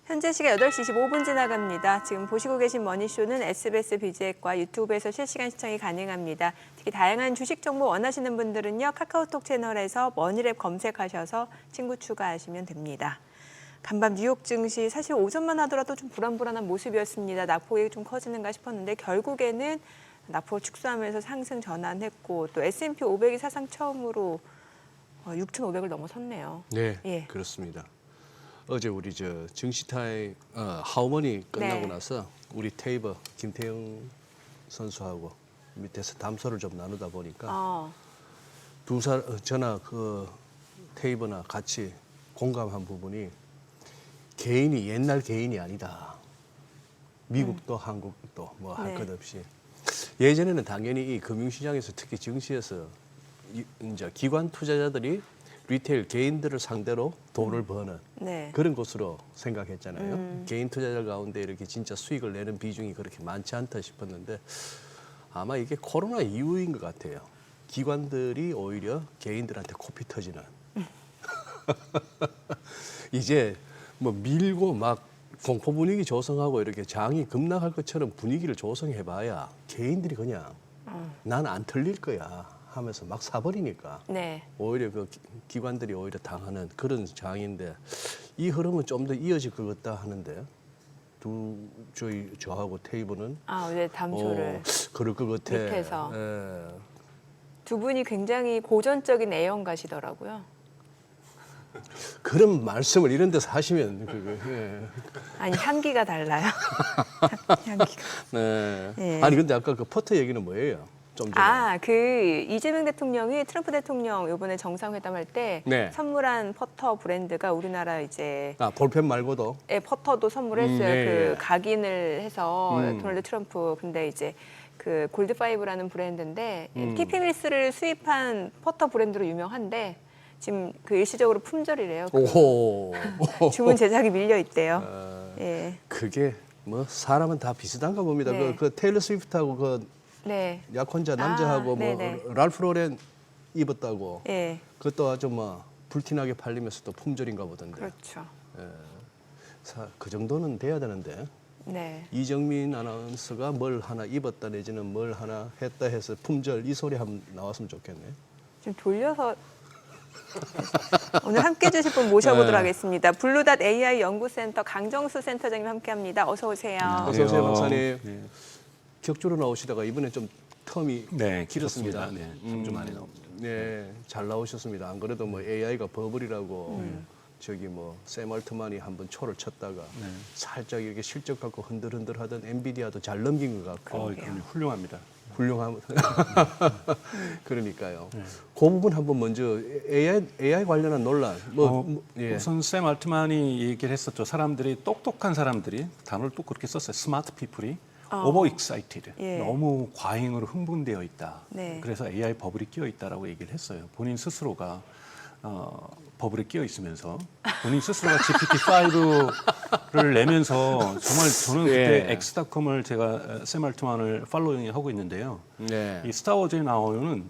현재 시각 8시 25분 지나갑니다. 지금 보시고 계신 머니쇼는 SBS 비즈액과 유튜브에서 실시간 시청이 가능합니다. 특히 다양한 주식 정보 원하시는 분들은요. 카카오톡 채널에서 머니랩 검색하셔서 친구 추가하시면 됩니다. 간밤 뉴욕 증시 사실 오전만 하더라도 좀 불안불안한 모습이었습니다. 낙폭이 좀 커지는가 싶었는데 결국에는 낙폭을 축소하면서 상승 전환했고 또 S&P 500이 사상 처음으로 6,500을 넘어섰네요. 네, 예. 그렇습니다. 어제 우리 증시타임 하우머니 끝나고 네. 나서 우리 테이버 김태형 선수하고 밑에서 담소를 좀 나누다 보니까 저나 그 테이버나 같이 공감한 부분이 개인이 옛날 개인이 아니다. 미국도 한국도 뭐 할 것 네. 없이 예전에는 당연히 이 금융시장에서 특히 증시에서 이제 기관 투자자들이 리테일 개인들을 상대로 돈을 버는 네. 그런 곳으로 생각했잖아요. 개인 투자자 가운데 이렇게 진짜 수익을 내는 비중이 그렇게 많지 않다 싶었는데 아마 이게 코로나 이후인 것 같아요. 기관들이 오히려 개인들한테 코피 터지는 이제 뭐 밀고 막 공포 분위기 조성하고 이렇게 장이 급락할 것처럼 분위기를 조성해봐야 개인들이 그냥 난 안 틀릴 거야 하면서 막 사버리니까 네. 오히려 그 기관들이 오히려 당하는 그런 장인데 이 흐름은 좀 더 이어질 것 같다 하는데 저하고 테이블은 어제 담소를 그럴 것 같아. 밑에서. 예. 두 분이 굉장히 고전적인 애연가시더라고요. 그런 말씀을 이런 데서 하시면 예. 아니 향기가 달라요. 향기가. 네. 예. 아니 근데 아까 그 퍼터 얘기는 뭐예요? 좀 전에. 그 이재명 대통령이 트럼프 대통령 이번에 정상회담할 때 네. 선물한 퍼터 브랜드가 우리나라 이제 볼펜 말고도 퍼터도 선물했어요. 네, 그 예. 각인을 해서 도널드 트럼프. 근데 이제 그 골드5라는 브랜드인데 TP 밀스를 수입한 퍼터 브랜드로 유명한데 지금 그 일시적으로 품절이래요. 오호. 주문 제작이 밀려 있대요. 예. 그게 뭐 사람은 다 비슷한가 봅니다. 네. 그 테일러 스위프트하고 그 네. 약혼자 남자하고 뭐 네네. 랄프 로렌 입었다고 예. 그것도 아주 뭐 불티나게 팔리면서 또 품절인가 보던데. 그렇죠. 그 정도는 돼야 되는데 네. 이정민 아나운서가 뭘 하나 입었다 내지는 뭘 하나 했다 해서 품절 이 소리 한번 나왔으면 좋겠네. 좀 돌려서 오늘 함께 해주실 분 모셔보도록 네. 하겠습니다. 블루닷 AI 연구센터 강정수 센터장님 함께합니다. 어서 오세요. 어서 오세요, 박사님. 네. 격주로 나오시다가 이번에 좀 텀이 네, 길었습니다. 네, 3주 만에 나옵니다. 네, 잘 나오셨습니다. 안 그래도 뭐 AI가 버블이라고 저기 뭐 샘 얼트만이 한번 초를 쳤다가 살짝 이렇게 실적 갖고 흔들흔들 하던 엔비디아도 잘 넘긴 것 같고 그럼요. 훌륭합니다. 훌륭함. 그러니까요. 그 부분 한번 먼저 AI 관련한 논란. 예. 우선 샘 알트만이 얘기를 했었죠. 사람들이 똑똑한 사람들이 단어를 또 그렇게 썼어요. 스마트 피플이 오버 익사이티드. 예. 너무 과잉으로 흥분되어 있다. 네. 그래서 AI 버블이 끼어 있다라고 얘기를 했어요. 본인 스스로가 버블에 끼어 있으면서 본인 스스로가 GPT-5를 내면서 정말 저는 그때 예. 엑스닷컴을 제가 샘 알트만을 팔로잉하고 있는데요. 네. 이 스타워즈에 나오는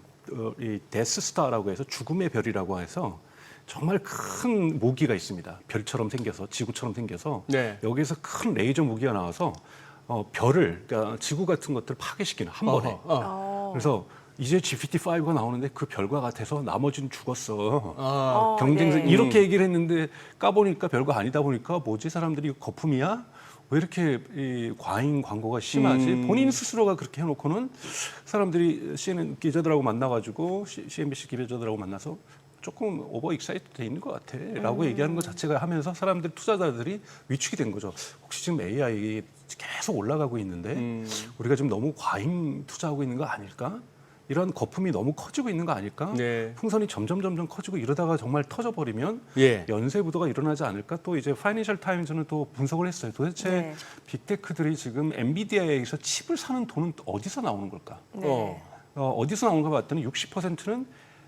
이 데스스타라고 해서 죽음의 별이라고 해서 정말 큰 무기가 있습니다. 별처럼 생겨서 지구처럼 생겨서 네. 여기에서 큰 레이저 무기가 나와서 별을 그러니까 지구 같은 것들을 파괴시키는 한 번에. 그래서 이제 GPT-5가 나오는데 그 별과 같아서 나머지는 죽었어. 경쟁성 네. 이렇게 얘기를 했는데 까보니까 별거 아니다 보니까 뭐지 사람들이 이거 거품이야? 왜 이렇게 이 과잉 광고가 심하지? 본인 스스로가 그렇게 해놓고는 사람들이 CNN 기자들하고 만나가지고 CNBC 기자들하고 만나서 조금 오버 익사이트 돼 있는 것 같아라고 얘기하는 것 자체가 하면서 사람들 투자자들이 위축이 된 거죠. 혹시 지금 AI 계속 올라가고 있는데 우리가 지금 너무 과잉 투자하고 있는 거 아닐까? 이런 거품이 너무 커지고 있는 거 아닐까? 네. 풍선이 점점 커지고 이러다가 정말 터져버리면 예. 연쇄부도가 일어나지 않을까? 또 이제 파이낸셜 타임즈는 또 분석을 했어요. 도대체 네. 빅테크들이 지금 엔비디아에서 칩을 사는 돈은 어디서 나오는 걸까? 네. 어디서 나오는가 봤더니 60%는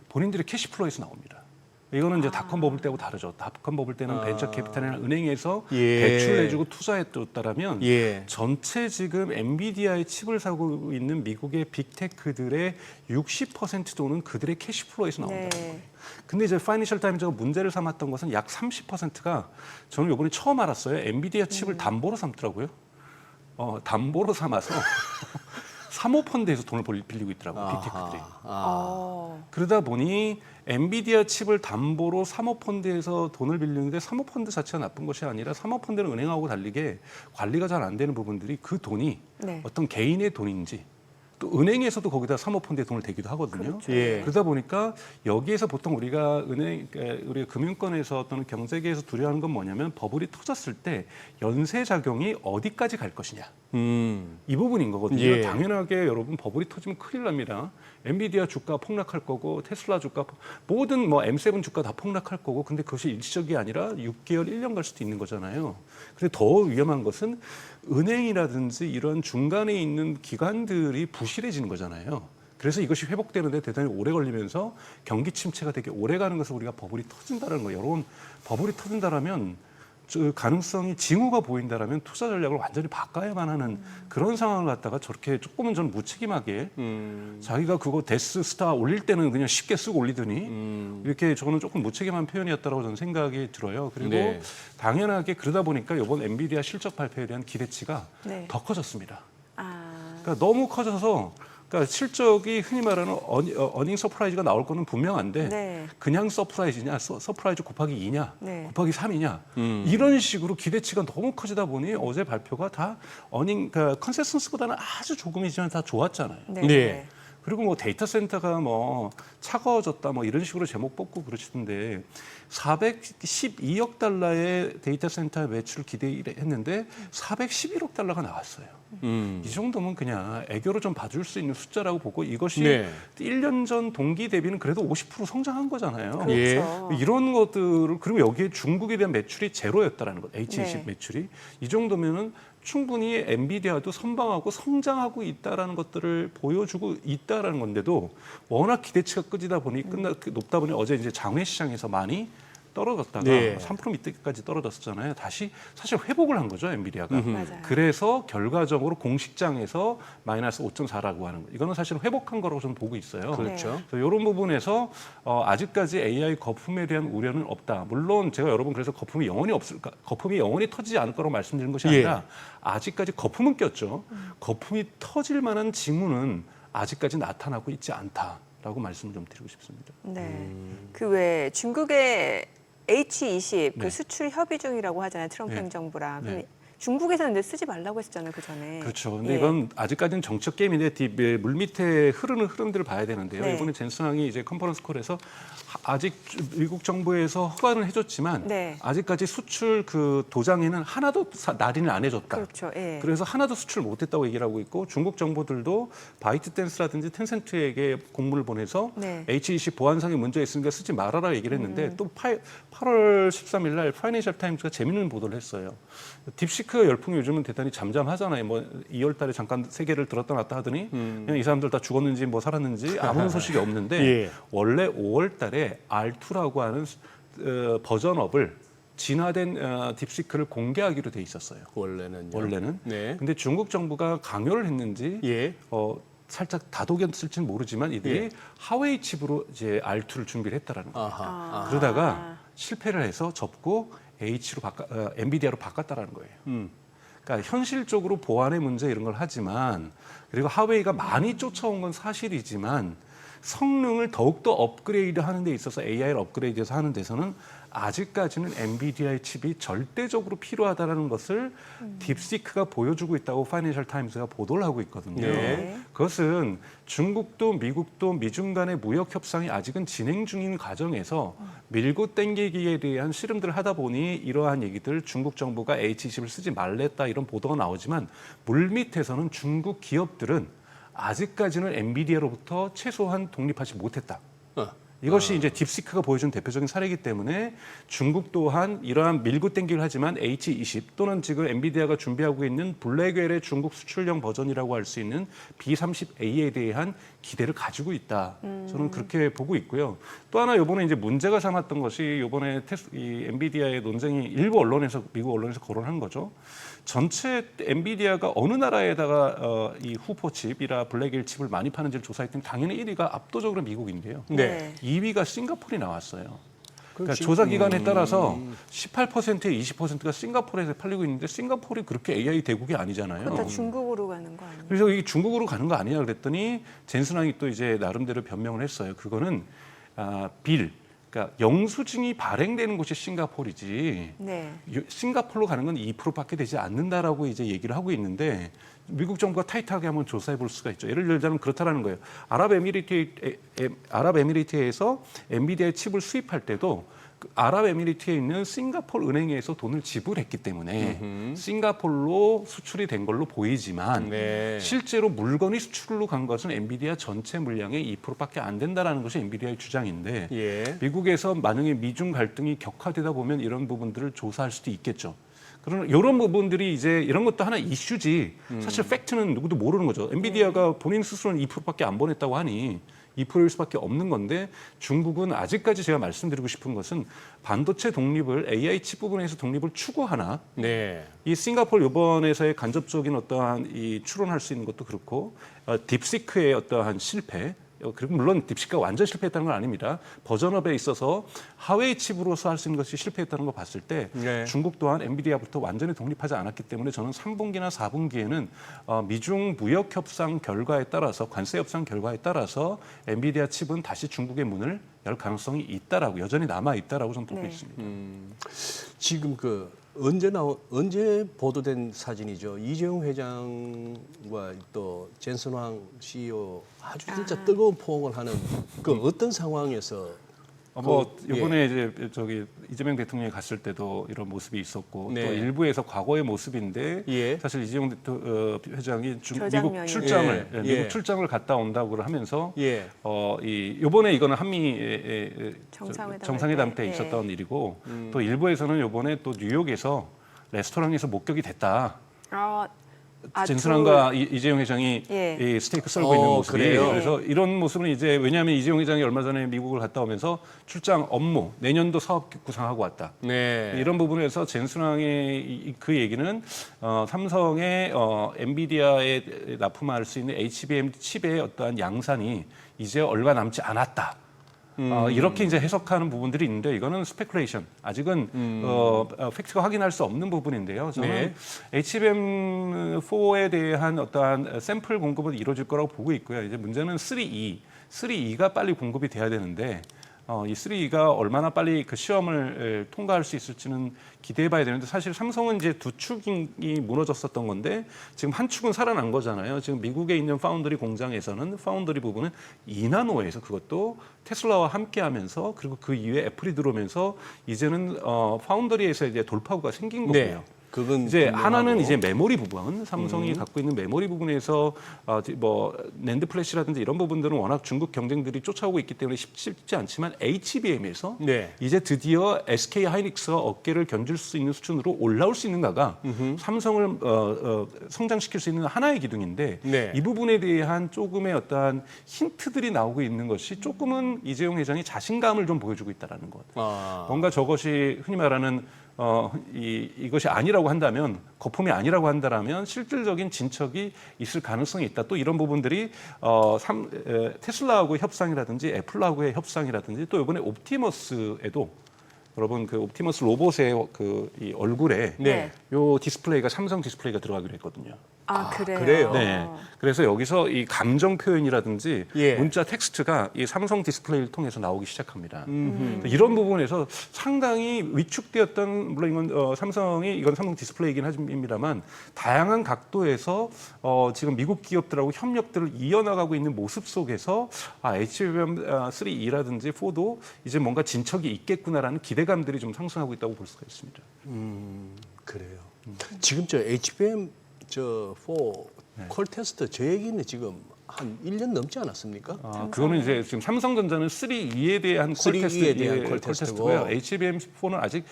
본인들의 캐시플로에서 나옵니다. 이거는 이제 닷컴 버블 때하고 다르죠. 닷컴 버블 때는 벤처 캐피탈이나 은행에서 예. 대출 내주고 투자했다라면 예. 전체 지금 엔비디아의 칩을 사고 있는 미국의 빅테크들의 60% 돈은 그들의 캐시플로에서 나온다는 거예요. 네. 근데 이제 파이낸셜 타임즈가 문제를 삼았던 것은 약 30%가 저는 이번에 처음 알았어요. 엔비디아 칩을 담보로 삼더라고요. 담보로 삼아서 사모펀드에서 돈을 빌리고 있더라고요. 빅테크들이. 그러다 보니 엔비디아 칩을 담보로 사모펀드에서 돈을 빌리는데 사모펀드 자체가 나쁜 것이 아니라 사모펀드는 은행하고 달리게 관리가 잘 안 되는 부분들이 그 돈이 네. 어떤 개인의 돈인지 또 은행에서도 거기다 사모펀드에 돈을 대기도 하거든요. 그렇죠. 예. 그러다 보니까 여기에서 보통 우리가 우리가 금융권에서 또는 경제계에서 두려워하는 건 뭐냐면 버블이 터졌을 때 연쇄 작용이 어디까지 갈 것이냐. 이 부분인 거거든요. 예. 당연하게 여러분 버블이 터지면 큰일 납니다. 엔비디아 주가 폭락할 거고 테슬라 주가 모든 뭐 M7 주가 다 폭락할 거고 근데 그것이 일시적이 아니라 6개월, 1년 갈 수도 있는 거잖아요. 근데 더 위험한 것은 은행이라든지 이런 중간에 있는 기관들이 부실해지는 거잖아요. 그래서 이것이 회복되는데 대단히 오래 걸리면서 경기 침체가 되게 오래 가는 것을 우리가 버블이 터진다는 거예요. 여러분 버블이 터진다라면 가능성이 징후가 보인다라면 투자 전략을 완전히 바꿔야만 하는 그런 상황을 갖다가 저렇게 조금은 좀 무책임하게 자기가 그거 데스 스타 올릴 때는 그냥 쉽게 쓰고 올리더니 이렇게 저는 조금 무책임한 표현이었다고 저는 생각이 들어요. 그리고 네. 당연하게 그러다 보니까 이번 엔비디아 실적 발표에 대한 기대치가 네. 더 커졌습니다. 아, 그러니까 너무 커져서 그러니까 실적이 흔히 말하는 어닝 서프라이즈가 나올 거는 분명한데 네. 그냥 서프라이즈냐 서프라이즈 곱하기 2냐 네. 곱하기 3이냐 이런 식으로 기대치가 너무 커지다 보니 어제 발표가 다 그러니까 컨센서스보다는 아주 조금이지만 다 좋았잖아요. 네. 네. 그리고 뭐 데이터 센터가 뭐 차가워졌다 뭐 이런 식으로 제목 뽑고 그러시던데 412억 달러의 데이터 센터 매출 기대했는데 411억 달러가 나왔어요. 이 정도면 그냥 애교로 좀 봐줄 수 있는 숫자라고 보고 이것이 네. 1년 전 동기 대비는 그래도 50% 성장한 거잖아요. 그렇죠. 예. 이런 것들을 그리고 여기에 중국에 대한 매출이 제로였다라는 것, H20 네. 매출이 이 정도면은 충분히 엔비디아도 선방하고 성장하고 있다라는 것들을 보여주고 있다라는 건데도 워낙 기대치가 끄지다 보니 높다 보니 어제 이제 장외 시장에서 많이 떨어졌다가 네. 3% 밑에까지 떨어졌잖아요. 다시 사실 회복을 한 거죠 엔비디아가. 맞아요. 그래서 결과적으로 공식장에서 마이너스 5.4라고 하는 거. 이거는 사실 회복한 거라고 저는 보고 있어요. 그렇죠. 그래서 이런 부분에서 아직까지 AI 거품에 대한 우려는 없다. 물론 제가 여러분 그래서 거품이 영원히 없을까, 거품이 영원히 터지지 않을 거라고 말씀드리는 것이 아니라 아직까지 거품은 꼈죠. 거품이 터질 만한 징후는 아직까지 나타나고 있지 않다라고 말씀을 좀 드리고 싶습니다. 네. 그 외 중국의 H20 그 네. 수출 협의 중이라고 하잖아요. 트럼프 네. 행정부랑. 네. 근데 중국에서는 근데 쓰지 말라고 했었잖아요. 그 전에. 그렇죠. 근데 예. 이건 아직까지는 정책 게임인데 물 밑에 흐르는 흐름들을 봐야 되는데요. 네. 이번에 젠슨왕이 이제 컨퍼런스 콜에서 아직 미국 정부에서 허가는 해줬지만 네. 아직까지 수출 그 도장에는 하나도 날인을 안 해줬다. 그렇죠. 예. 그래서 하나도 수출 못했다고 얘기를 하고 있고 중국 정부들도 바이트댄스라든지 텐센트에게 공문을 보내서 네. H20 보안상의 문제가 있으니까 쓰지 말아라 얘기를 했는데 또 8월 13일 날 파이낸셜 타임즈가 재미있는 보도를 했어요. 딥시크 열풍이 요즘은 대단히 잠잠하잖아요. 뭐 2월 달에 잠깐 세계를 들었다 놨다 하더니 그냥 이 사람들 다 죽었는지 뭐 살았는지 아무런 소식이 없는데 예. 원래 5월 달에 R2라고 하는 버전업을 진화된 딥시크를 공개하기로 돼 있었어요. 원래는. 네. 근데 중국 정부가 강요를 했는지 예. 살짝 다독였을지는 모르지만 이들이 예. 하웨이 칩으로 이제 R2를 준비를 했다라는 거예요. 아하. 그러다가 실패를 해서 접고 엔비디아로 바꿨다라는 거예요. 그러니까 현실적으로 보안의 문제 이런 걸 하지만 그리고 하웨이가 많이 쫓아온 건 사실이지만 성능을 더욱더 업그레이드 하는 데 있어서 AI를 업그레이드해서 하는 데서는 아직까지는 엔비디아의 칩이 절대적으로 필요하다는 것을 딥시크가 보여주고 있다고 파이낸셜 타임스가 보도를 하고 있거든요. 네. 그것은 중국도 미국도 미중 간의 무역 협상이 아직은 진행 중인 과정에서 밀고 땡기기에 대한 씨름들을 하다 보니 이러한 얘기들 중국 정부가 H20을 쓰지 말랬다 이런 보도가 나오지만 물밑에서는 중국 기업들은 아직까지는 엔비디아로부터 최소한 독립하지 못했다. 이것이 이제 딥시크가 보여준 대표적인 사례이기 때문에 중국 또한 이러한 밀고 땡기를 하지만 H20 또는 지금 엔비디아가 준비하고 있는 블랙웰의 중국 수출형 버전이라고 할 수 있는 B30A에 대한 기대를 가지고 있다. 저는 그렇게 보고 있고요. 또 하나 이번에 이제 문제가 삼았던 것이 이번에 이 엔비디아의 논쟁이 일부 언론에서 미국 언론에서 거론한 거죠. 전체 엔비디아가 어느 나라에다가 이 후포 칩이라 블랙일 칩을 많이 파는지를 조사했더니 당연히 1위가 압도적으로 미국인데요. 네. 2위가 싱가포르이 나왔어요. 그러니까 그렇지. 조사 기관에 따라서 18%에 20%가 싱가포르에서 팔리고 있는데 싱가포르이 그렇게 AI 대국이 아니잖아요. 그거 다 중국으로 가는 거 아니에요? 그래서 이게 중국으로 가는 거 아니냐 그랬더니 젠슨왕이 또 이제 나름대로 변명을 했어요. 그거는 그러니까 영수증이 발행되는 곳이 싱가포르이지 네. 싱가포르로 가는 건 2%밖에 되지 않는다라고 이제 얘기를 하고 있는데 미국 정부가 타이트하게 한번 조사해 볼 수가 있죠. 예를 들자면 그렇다라는 거예요. 아랍에미리트에서 엔비디아의 칩을 수입할 때도 그 아랍에미리트에 있는 싱가포르 은행에서 돈을 지불했기 때문에 싱가포르로 수출이 된 걸로 보이지만 네. 실제로 물건이 수출로 간 것은 엔비디아 전체 물량의 2%밖에 안 된다라는 것이 엔비디아의 주장인데 예. 미국에서 만약에 미중 갈등이 격화되다 보면 이런 부분들을 조사할 수도 있겠죠. 그러나 이런 부분들이 이제 이런 것도 하나 이슈지. 사실 팩트는 누구도 모르는 거죠. 엔비디아가 본인 스스로는 2%밖에 안 보냈다고 하니 2%일 수밖에 없는 건데 중국은 아직까지 제가 말씀드리고 싶은 것은 반도체 독립을 AI 칩 부분에서 독립을 추구하나 네. 이 싱가포르 이번에서의 간접적인 어떠한 이 추론할 수 있는 것도 그렇고 딥시크의 어떠한 실패 그리고 물론 딥시크가 완전 실패했다는 건 아닙니다. 버전업에 있어서 하웨이 칩으로서 할 수 있는 것이 실패했다는 걸 봤을 때 네. 중국 또한 엔비디아부터 완전히 독립하지 않았기 때문에 저는 3분기나 4분기에는 미중 무역 협상 결과에 따라서 관세 협상 결과에 따라서 엔비디아 칩은 다시 중국의 문을 열 가능성이 있다라고 여전히 남아 있다라고 저는 보고 네. 있습니다. 지금 언제 보도된 사진이죠. 이재용 회장과 또 젠슨황 CEO 아주 진짜 뜨거운 포옹을 하는 그 어떤 상황에서 뭐 예. 이번에 이제 저기 이재명 대통령이 갔을 때도 이런 모습이 있었고 네. 또 일부에서 과거의 모습인데 예. 사실 이재용 회장이 미국 저작년이요. 출장을 예. 미국 예. 출장을 갔다 온다고 하면서 예. 이번에 이거는 한미 정상회담 때 때. 있었던 일이고 또 일부에서는 이번에 또 뉴욕에서 레스토랑에서 목격이 됐다. 젠슨왕과 이재용 회장이 예. 이 스테이크 썰고 있는 모습이 그래요? 그래서 이런 모습은 이제 왜냐하면 이재용 회장이 얼마 전에 미국을 갔다 오면서 출장 업무 내년도 사업 구상하고 왔다. 네. 이런 부분에서 젠슨왕의 그 얘기는 삼성의 엔비디아에 납품할 수 있는 HBM 칩의 어떠한 양산이 이제 얼마 남지 않았다. 이렇게 이제 해석하는 부분들이 있는데 이거는 스페큘레이션 아직은 팩트가 확인할 수 없는 부분인데요. 저는 네. HBM4에 대한 어떠한 샘플 공급은 이루어질 거라고 보고 있고요. 이제 문제는 3E가 빨리 공급이 돼야 되는데 이 3E가 얼마나 빨리 그 시험을 통과할 수 있을지는 기대해봐야 되는데 사실 삼성은 이제 두 축이 무너졌었던 건데 지금 한 축은 살아난 거잖아요. 지금 미국에 있는 파운드리 공장에서는 파운드리 부분은 2나노에서 그것도 테슬라와 함께하면서 그리고 그 이후에 애플이 들어오면서 이제는 파운드리에서 이제 돌파구가 생긴 거고요. 네. 그건 이제 분명하고. 하나는 이제 메모리 부분, 삼성이 갖고 있는 메모리 부분에서 뭐 낸드 플래시라든지 이런 부분들은 워낙 중국 경쟁들이 쫓아오고 있기 때문에 쉽지 않지만 HBM에서 네. 이제 드디어 SK 하이닉스가 어깨를 견줄 수 있는 수준으로 올라올 수 있는가가 삼성을 성장시킬 수 있는 하나의 기둥인데 네. 이 부분에 대한 조금의 어떠한 힌트들이 나오고 있는 것이 조금은 이재용 회장이 자신감을 좀 보여주고 있다라는 것. 뭔가 저것이 흔히 말하는 이것이 아니라고 한다면 거품이 아니라고 한다면 실질적인 진척이 있을 가능성이 있다. 또 이런 부분들이 테슬라하고의 협상이라든지 애플하고의 협상이라든지 또 이번에 옵티머스에도 여러분 그 옵티머스 로봇의 이 얼굴에 네. 요 디스플레이가 삼성 디스플레이가 들어가기로 했거든요. 그래요? 그래요? 네. 그래서 여기서 이 감정 표현이라든지 예. 문자 텍스트가 이 삼성 디스플레이를 통해서 나오기 시작합니다. 이런 부분에서 상당히 위축되었던 물론 이건 이건 삼성 디스플레이이긴 합니다만 다양한 각도에서 지금 미국 기업들하고 협력들을 이어나가고 있는 모습 속에서 HBM3E라든지 4도 이제 뭔가 진척이 있겠구나라는 기대감들이 좀 상승하고 있다고 볼 수가 있습니다. 그래요. 지금 저 HBM 4 콜 테스트 저 얘기는 지금 한 1년 넘지 않았습니까? 그거는 이제 지금 삼성전자는 3E에 대한 3E에 대한 콜 콜테스트고요. 테스트고. HBM4는 아직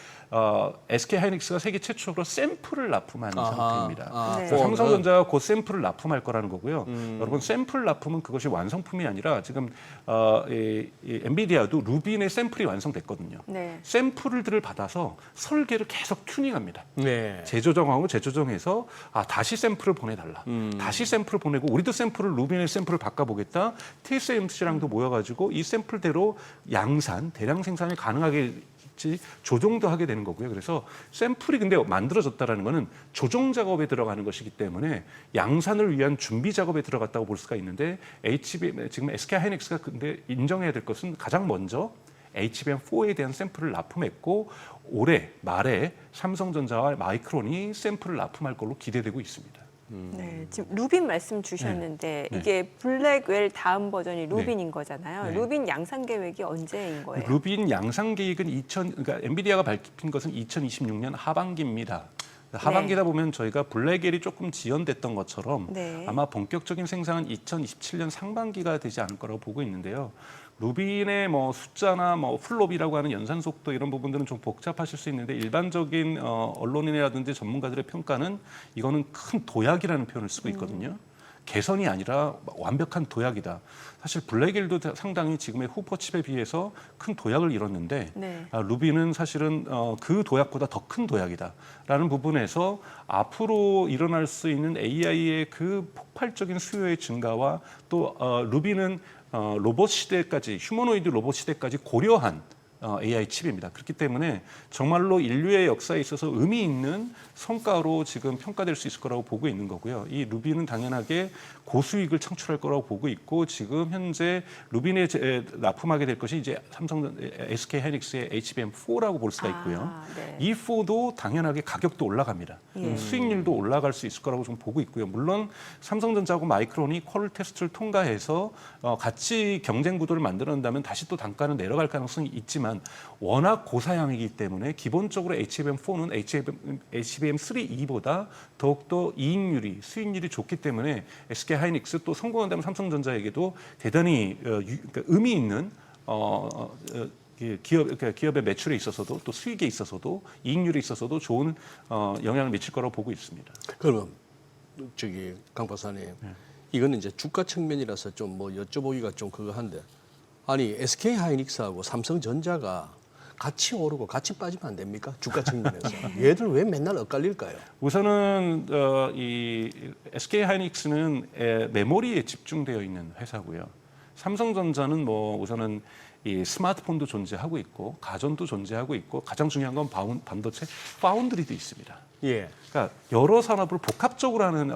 SK 하이닉스가 세계 최초로 샘플을 납품하는 상태입니다. 네. 그래서 삼성전자가 그 샘플을 납품할 거라는 거고요. 여러분 샘플 납품은 그것이 완성품이 아니라 지금 이 엔비디아도 루빈의 샘플이 완성됐거든요. 네. 샘플들을 받아서 설계를 계속 튜닝합니다. 네. 재조정하고 재조정해서 다시 샘플을 보내달라. 다시 샘플을 보내고 우리도 샘플을 루빈의 샘플을 바꿔보겠다. TSMC랑도 모여가지고 이 샘플대로 양산, 대량 생산이 가능하게 조정도 하게 되는 거고요. 그래서 샘플이 근데 만들어졌다라는 거는 조정 작업에 들어가는 것이기 때문에 양산을 위한 준비 작업에 들어갔다고 볼 수가 있는데 HBM 지금 SK 하이닉스가 근데 인정해야 될 것은 가장 먼저 HBM4에 대한 샘플을 납품했고 올해 말에 삼성전자와 마이크론이 샘플을 납품할 걸로 기대되고 있습니다. 네, 지금 루빈 말씀 주셨는데 네. 이게 블랙웰 다음 버전이 네. 루빈인 거잖아요. 네. 루빈 양산 계획이 언제인 거예요? 루빈 양산 계획은 그러니까 엔비디아가 밝힌 것은 2026년 하반기입니다. 하반기다 보면 저희가 블랙웰이 조금 지연됐던 것처럼 네. 아마 본격적인 생산은 2027년 상반기가 되지 않을 거라고 보고 있는데요. 루빈의 뭐 숫자나 뭐 플롭이라고 하는 연산 속도 이런 부분들은 좀 복잡하실 수 있는데 일반적인 언론이라든지 전문가들의 평가는 이거는 큰 도약이라는 표현을 쓰고 있거든요. 개선이 아니라 완벽한 도약이다. 사실 블랙웰도 상당히 지금의 후퍼칩에 비해서 큰 도약을 이뤘는데 네. 루빈은 사실은 그 도약보다 더 큰 도약이다라는 부분에서 앞으로 일어날 수 있는 AI의 그 폭발적인 수요의 증가와 또 루빈은 로봇 시대까지 휴머노이드 로봇 시대까지 고려한 AI 칩입니다. 그렇기 때문에 정말로 인류의 역사에 있어서 의미 있는 성과로 지금 평가될 수 있을 거라고 보고 있는 거고요. 이 루빈은 당연하게 고수익을 창출할 거라고 보고 있고 지금 현재 루빈에 납품하게 될 것이 이제 SK 하이닉스의 HBM4라고 볼 수가 있고요. 네. 이 4도 당연하게 가격도 올라갑니다. 수익률도 올라갈 수 있을 거라고 좀 보고 있고요. 물론 삼성전자하고 마이크론이 콜 테스트를 통과해서 같이 경쟁 구도를 만들어낸다면 다시 또 단가는 내려갈 가능성이 있지만 워낙 고사양이기 때문에 기본적으로 HBM4는 HBM3E보다 더욱더 이익률이 수익률이 좋기 때문에 SK 하이닉스 또 성공한다면 삼성전자에게도 대단히 그러니까 의미 있는 기업의 매출에 있어서도 또 수익에 있어서도 이익률에 있어서도 좋은 영향을 미칠 거라고 보고 있습니다. 그러면 강 박사님, 이거는 이제 주가 측면이라서 좀 뭐 여쭤보기가 좀 그거 한데, 아니 SK 하이닉스하고 삼성전자가 같이 오르고 같이 빠지면 안 됩니까? 주가 측면에서. 얘들 왜 맨날 엇갈릴까요? 우선은 이 SK 하이닉스는 메모리에 집중되어 있는 회사고요. 삼성전자는 뭐 우선은 이 스마트폰도 존재하고 있고 가전도 존재하고 있고 가장 중요한 건 반도체 파운드리도 있습니다. 예. 그러니까 여러 산업을 복합적으로 하는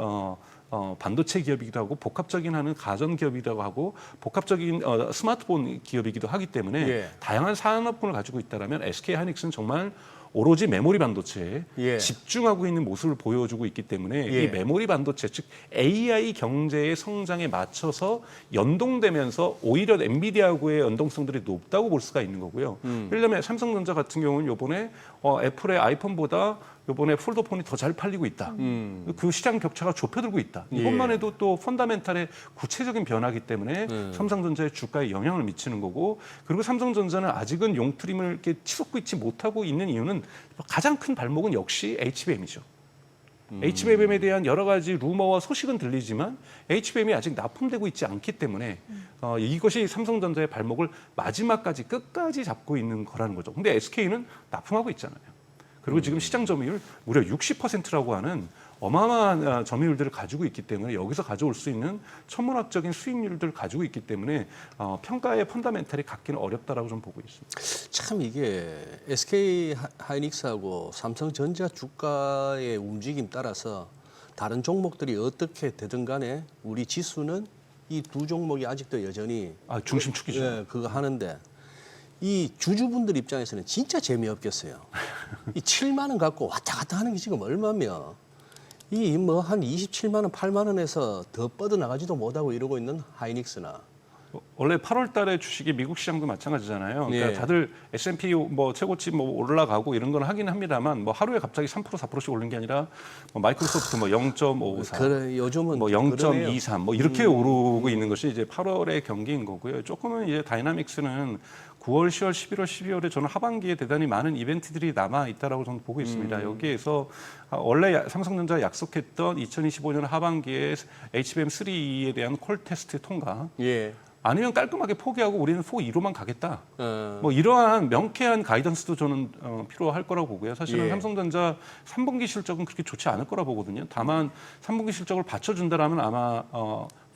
반도체 기업이기도 하고 복합적인 하는 가전 기업이기도 하고 복합적인 스마트폰 기업이기도 하기 때문에 예. 다양한 산업군을 가지고 있다라면 SK 하이닉스는 정말 오로지 메모리 반도체에 예. 집중하고 있는 모습을 보여주고 있기 때문에 예. 이 메모리 반도체 즉 AI 경제의 성장에 맞춰서 연동되면서 오히려 엔비디아하고의 연동성들이 높다고 볼 수가 있는 거고요. 예를 들면 삼성전자 같은 경우는 이번에 애플의 아이폰보다 이번에 폴더폰이 더 잘 팔리고 있다. 그 시장 격차가 좁혀들고 있다. 이것만 해도 또 펀더멘탈의 구체적인 변화이기 때문에 삼성전자의 주가에 영향을 미치는 거고 그리고 삼성전자는 아직은 용트림을 이렇게 치솟고 있지 못하고 있는 이유는 가장 큰 발목은 역시 HBM이죠. HBM에 대한 여러 가지 루머와 소식은 들리지만 HBM이 아직 납품되고 있지 않기 때문에 이것이 삼성전자의 발목을 마지막까지 끝까지 잡고 있는 거라는 거죠. 근데 SK는 납품하고 있잖아요. 그리고 지금 시장 점유율 무려 60%라고 하는 어마어마한 점유율들을 가지고 있기 때문에 여기서 가져올 수 있는 천문학적인 수익률들을 가지고 있기 때문에 평가의 펀더멘탈이 갖기는 어렵다라고 좀 보고 있습니다. 참 이게 SK 하이닉스하고 삼성전자 주가의 움직임 따라서 다른 종목들이 어떻게 되든 간에 우리 지수는 이 두 종목이 아직도 여전히 중심축이죠. 예, 그거 하는데 이 주주분들 입장에서는 진짜 재미없겠어요. 이 7만 원 갖고 왔다 갔다 하는 게 지금 얼마며 이 뭐 한 27만 원, 8만 원에서 더 뻗어 나가지도 못하고 이러고 있는 하이닉스나 원래 8월 달에 주식이 미국 시장도 마찬가지잖아요. 그러니까 예. 다들 S&P 뭐 최고치 뭐 올라가고 이런 건 하긴 합니다만 뭐 하루에 갑자기 3% 4%씩 오른 게 아니라 뭐 마이크로소프트 뭐 0.54, 그래, 요즘은 뭐 그러네요. 0.23 뭐 이렇게 오르고 있는 것이 이제 8월의 경기인 거고요. 조금은 이제 다이나믹스는 9월, 10월, 11월, 12월에 저는 하반기에 대단히 많은 이벤트들이 남아 있다라고 저는 보고 있습니다. 여기에서 원래 삼성전자 약속했던 2025년 하반기에 HBM3E에 대한 콜 테스트 통과, 예. 아니면 깔끔하게 포기하고 우리는 4E로만 가겠다. 어. 뭐 이러한 명쾌한 가이던스도 저는 필요할 거라고 보고요. 사실은 예. 삼성전자 3분기 실적은 그렇게 좋지 않을 거라 보거든요. 다만 3분기 실적을 받쳐준다라면 아마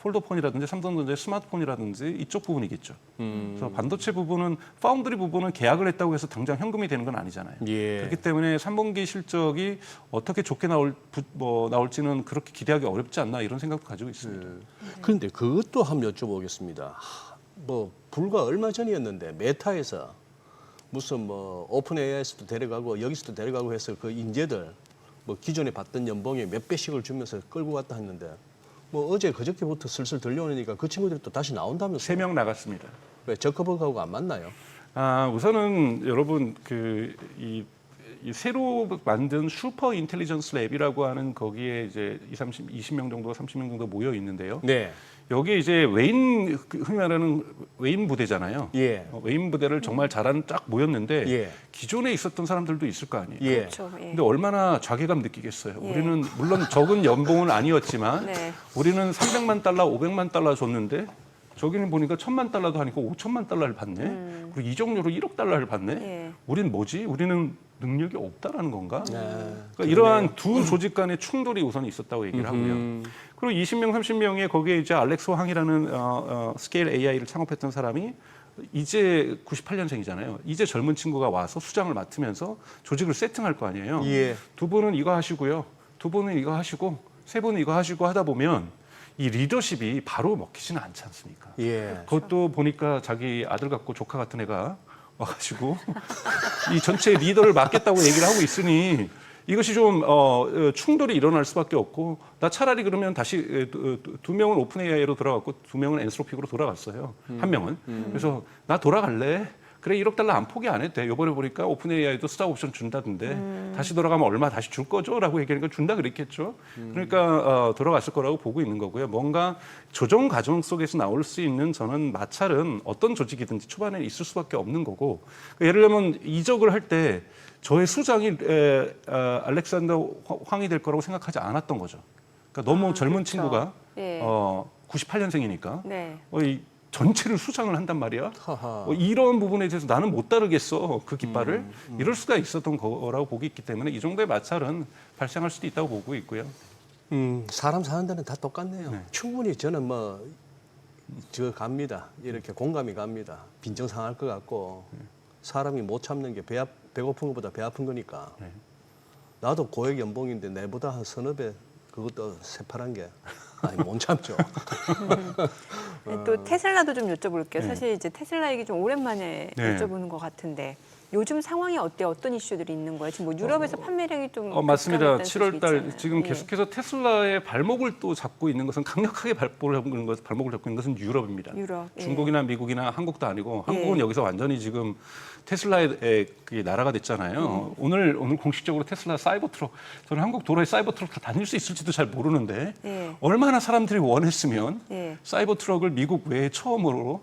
폴더폰이라든지 삼성전자의 스마트폰이라든지 이쪽 부분이겠죠. 그래서 반도체 부분은 파운드리 부분은 계약을 했다고 해서 당장 현금이 되는 건 아니잖아요. 예. 그렇기 때문에 3분기 실적이 어떻게 좋게 나올지는 그렇게 기대하기 어렵지 않나 이런 생각도 가지고 있습니다. 그런데 그것도 한번 여쭤보겠습니다. 뭐 불과 얼마 전이었는데 메타에서 무슨 뭐 오픈 AI에서도 데려가고 여기서도 데려가고 해서 그 인재들 뭐 기존에 받던 연봉에 몇 배씩을 주면서 끌고 갔다 했는데 뭐 어제 그저께부터 슬슬 들려오니까 그 친구들이 또 다시 나온다면서요. 3명 나갔습니다. 왜 저커버그하고 안 만나요? 우선은 여러분 이 새로 만든 슈퍼 인텔리전스 랩이라고 하는 거기에 이제 20명 정도, 30명 정도 모여 있는데요. 네. 여기에 이제 흔히 말하는 웨인 부대잖아요. 예. 웨인 부대를 정말 잘하는 쫙 모였는데 예. 기존에 있었던 사람들도 있을 거 아니에요. 예. 그렇죠. 예. 근데 얼마나 자괴감 느끼겠어요. 예. 우리는 물론 적은 연봉은 아니었지만 네. 우리는 300만 달러, 500만 달러 줬는데 저기는 보니까 1,000만 달러도 아니고 5천만 달러를 받네. 그리고 이적료로 1억 달러를 받네. 예. 우리는 뭐지? 우리는 능력이 없다라는 건가? 네. 그러니까 이러한 두 조직 간의 충돌이 우선 있었다고 얘기를 하고요. 음. 그리고 20명, 30명의 거기에 이제 알렉스 황이라는 스케일 AI를 창업했던 사람이 이제 98년생이잖아요. 이제 젊은 친구가 와서 수장을 맡으면서 조직을 세팅할 거 아니에요. 예. 두 분은 이거 하시고요. 두 분은 이거 하시고 세 분은 이거 하시고 하다 보면 이 리더십이 바로 먹히지는 않지 않습니까? 예. 그것도 보니까 자기 아들 같고 조카 같은 애가 와가지고 이 전체 리더를 맡겠다고 얘기를 하고 있으니 이것이 좀 충돌이 일어날 수밖에 없고 나 차라리 그러면 다시 두 명은 오픈 AI로 돌아갔고 2명은 엔스로픽으로 돌아갔어요. 1명은. 그래서 나 돌아갈래. 그래 1억 달러 안 포기 안 해도 돼. 이번에 보니까 오픈 AI도 스탁 옵션 준다던데 다시 돌아가면 얼마 다시 줄 거죠? 라고 얘기하니까 준다 그랬겠죠. 그러니까 돌아갔을 거라고 보고 있는 거고요. 뭔가 조정 과정 속에서 나올 수 있는 저는 마찰은 어떤 조직이든지 초반에 있을 수밖에 없는 거고 예를 들면 이적을 할 때 저의 수장이 알렉산더 황이 될 거라고 생각하지 않았던 거죠. 그러니까 너무 젊은 그렇죠. 친구가 예. 98년생이니까 네. 이 전체를 수장을 한단 말이야. 하하. 이런 부분에 대해서 나는 못 다루겠어 그 깃발을 이럴 수가 있었던 거라고 보기 있기 때문에 이 정도의 마찰은 발생할 수도 있다고 보고 있고요. 사람 사는 데는 다 똑같네요. 네. 충분히 저는 뭐 저 갑니다. 이렇게 공감이 갑니다. 빈정상할 것 같고 사람이 못 참는 게 배고픈 것보다 배 아픈 거니까. 네. 나도 고액 연봉인데 내보다 한 서너 배 그것도 새파란 게 아니 못 참죠. 또 테슬라도 좀 여쭤볼게요. 사실 이제 테슬라 얘기 좀 오랜만에 네. 여쭤보는 것 같은데 요즘 상황이 어때요? 어떤 이슈들이 있는 거예요? 지금 뭐 유럽에서 판매량이 좀 맞습니다. 급감했다는 소식이 7월 달 있잖아요. 지금 예. 계속해서 테슬라의 발목을 또 잡고 있는 것은 강력하게 발목을 잡고 있는 것은 유럽입니다. 유럽, 예. 중국이나 미국이나 한국도 아니고 예. 한국은 여기서 완전히 지금 테슬라의 그 나라가 됐잖아요. 오늘 공식적으로 테슬라 사이버 트럭 저는 한국 도로에 사이버 트럭 다닐 수 있을지도 잘 모르는데 예. 얼마나 사람들이 원했으면 예. 사이버 트럭을 미국 외에 처음으로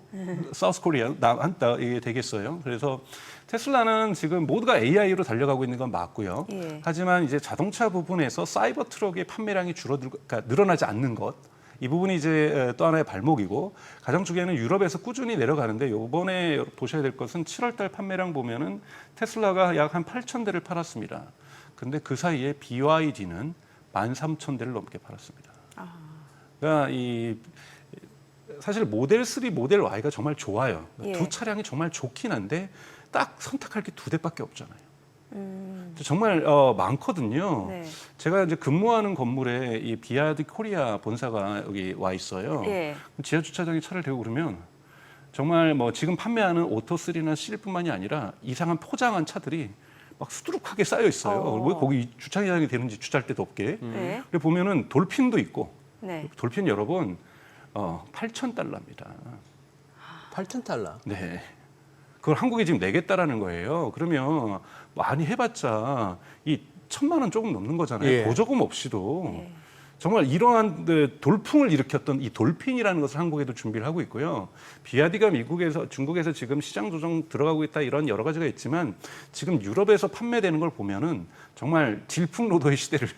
사우스 코리아 나한다 이게 되겠어요. 그래서 테슬라는 지금 모두가 AI로 달려가고 있는 건 맞고요. 예. 하지만 이제 자동차 부분에서 사이버 트럭의 판매량이 그러니까 늘어나지 않는 것. 이 부분이 이제 또 하나의 발목이고 가장 중요한 유럽에서 꾸준히 내려가는데 이번에 보셔야 될 것은 7월 달 판매량 보면은 테슬라가 약 한 8,000대를 팔았습니다. 근데 그 사이에 BYD는 13,000대를 넘게 팔았습니다. 그러니까 사실 모델 3, 모델 Y가 정말 좋아요. 예. 두 차량이 정말 좋긴 한데 딱 선택할 게 2대밖에 없잖아요. 정말 많거든요. 네. 제가 이제 근무하는 건물에 이 비아드 코리아 본사가 여기 와 있어요. 예. 지하 주차장에 차를 대고 그러면 정말 뭐 지금 판매하는 오토3나 C뿐만이 아니라 이상한 포장한 차들이 막 수두룩하게 쌓여 있어요. 왜 거기 주차장이 되는지 주차할 데도 없게. 네. 그리고 보면은 돌핀도 있고 네. 돌핀 여러분 $8,000입니다. $8,000. 네. 그걸 한국이 지금 내겠다라는 거예요. 그러면 많이 해봤자 이 1,000만 원 조금 넘는 거잖아요. 예. 보조금 없이도. 정말 이러한 돌풍을 일으켰던 이 돌핀이라는 것을 한국에도 준비를 하고 있고요. 비아디가 미국에서, 중국에서 지금 시장 조정 들어가고 있다 이런 여러 가지가 있지만 지금 유럽에서 판매되는 걸 보면은 정말 질풍노도의 시대를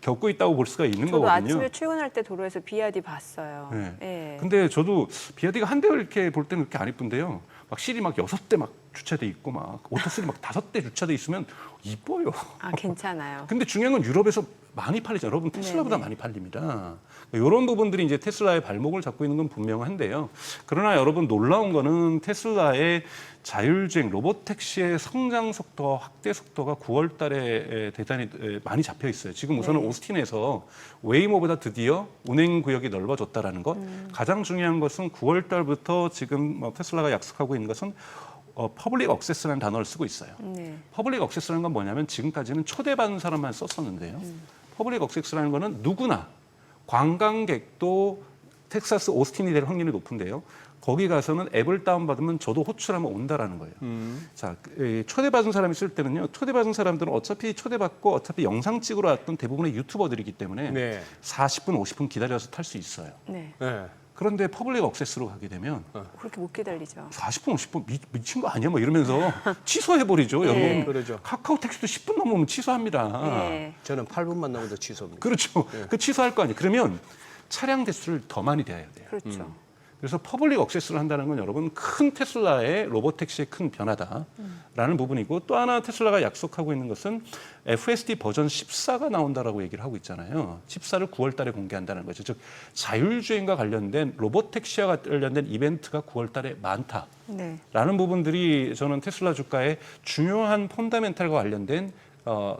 겪고 있다고 볼 수가 있는 저도 거거든요. 아침에 출근할 때 도로에서 비아디 봤어요. 네. 예. 근데 저도 비아디가 한 대를 이렇게 볼 때는 그렇게 안 이쁜데요. 막 실이 막 6대 막 주차돼 있고 막 오토실이 막 5대 주차돼 있으면 이뻐요. 아, 괜찮아요. 근데 중요한 건 유럽에서 많이 팔리죠. 여러분 테슬라보다 네네. 많이 팔립니다. 이런 부분들이 이제 테슬라의 발목을 잡고 있는 건 분명한데요. 그러나 여러분 놀라운 거는 테슬라의 자율주행 로봇 택시의 성장 속도와 확대 속도가 9월 달에 대단히 많이 잡혀 있어요. 지금 우선은 네. 오스틴에서 웨이모보다 드디어 운행 구역이 넓어졌다라는 것. 가장 중요한 것은 9월 달부터 지금 테슬라가 약속하고 있는 것은 퍼블릭 억세스라는 단어를 쓰고 있어요. 네. 퍼블릭 억세스라는 건 뭐냐면 지금까지는 초대받은 사람만 썼었는데요. 퍼블릭 억세스라는 거는 누구나 관광객도 텍사스 오스틴이 될 확률이 높은데요. 거기 가서는 앱을 다운받으면 저도 호출하면 온다라는 거예요. 자, 초대받은 사람이 쓸 때는요. 초대받은 사람들은 어차피 초대받고 어차피 영상 찍으러 왔던 대부분의 유튜버들이기 때문에 네. 40분, 50분 기다려서 탈 수 있어요. 네. 네. 그런데 퍼블릭 억세스로 가게 되면 그렇게 못 기다리죠. 40분, 50분 미친 거 아니야? 뭐 이러면서 취소해버리죠. 네. 여러분. 그러죠. 카카오 택시도 10분 넘으면 취소합니다. 네. 저는 8분만 넘어도 취소입니다. 그렇죠. 그 취소할 거 아니에요. 그러면 차량 대수를 더 많이 대야 돼요. 그렇죠. 그래서 퍼블릭 억세스를 한다는 건 여러분 큰 테슬라의 로봇 택시의 큰 변화다라는 부분이고 또 하나 테슬라가 약속하고 있는 것은 FSD 버전 14가 나온다라고 얘기를 하고 있잖아요. 14를 9월 달에 공개한다는 거죠. 즉 자율주행과 관련된 로봇 택시와 관련된 이벤트가 9월 달에 많다. 네. 라는 부분들이 저는 테슬라 주가의 중요한 펀더멘탈과 관련된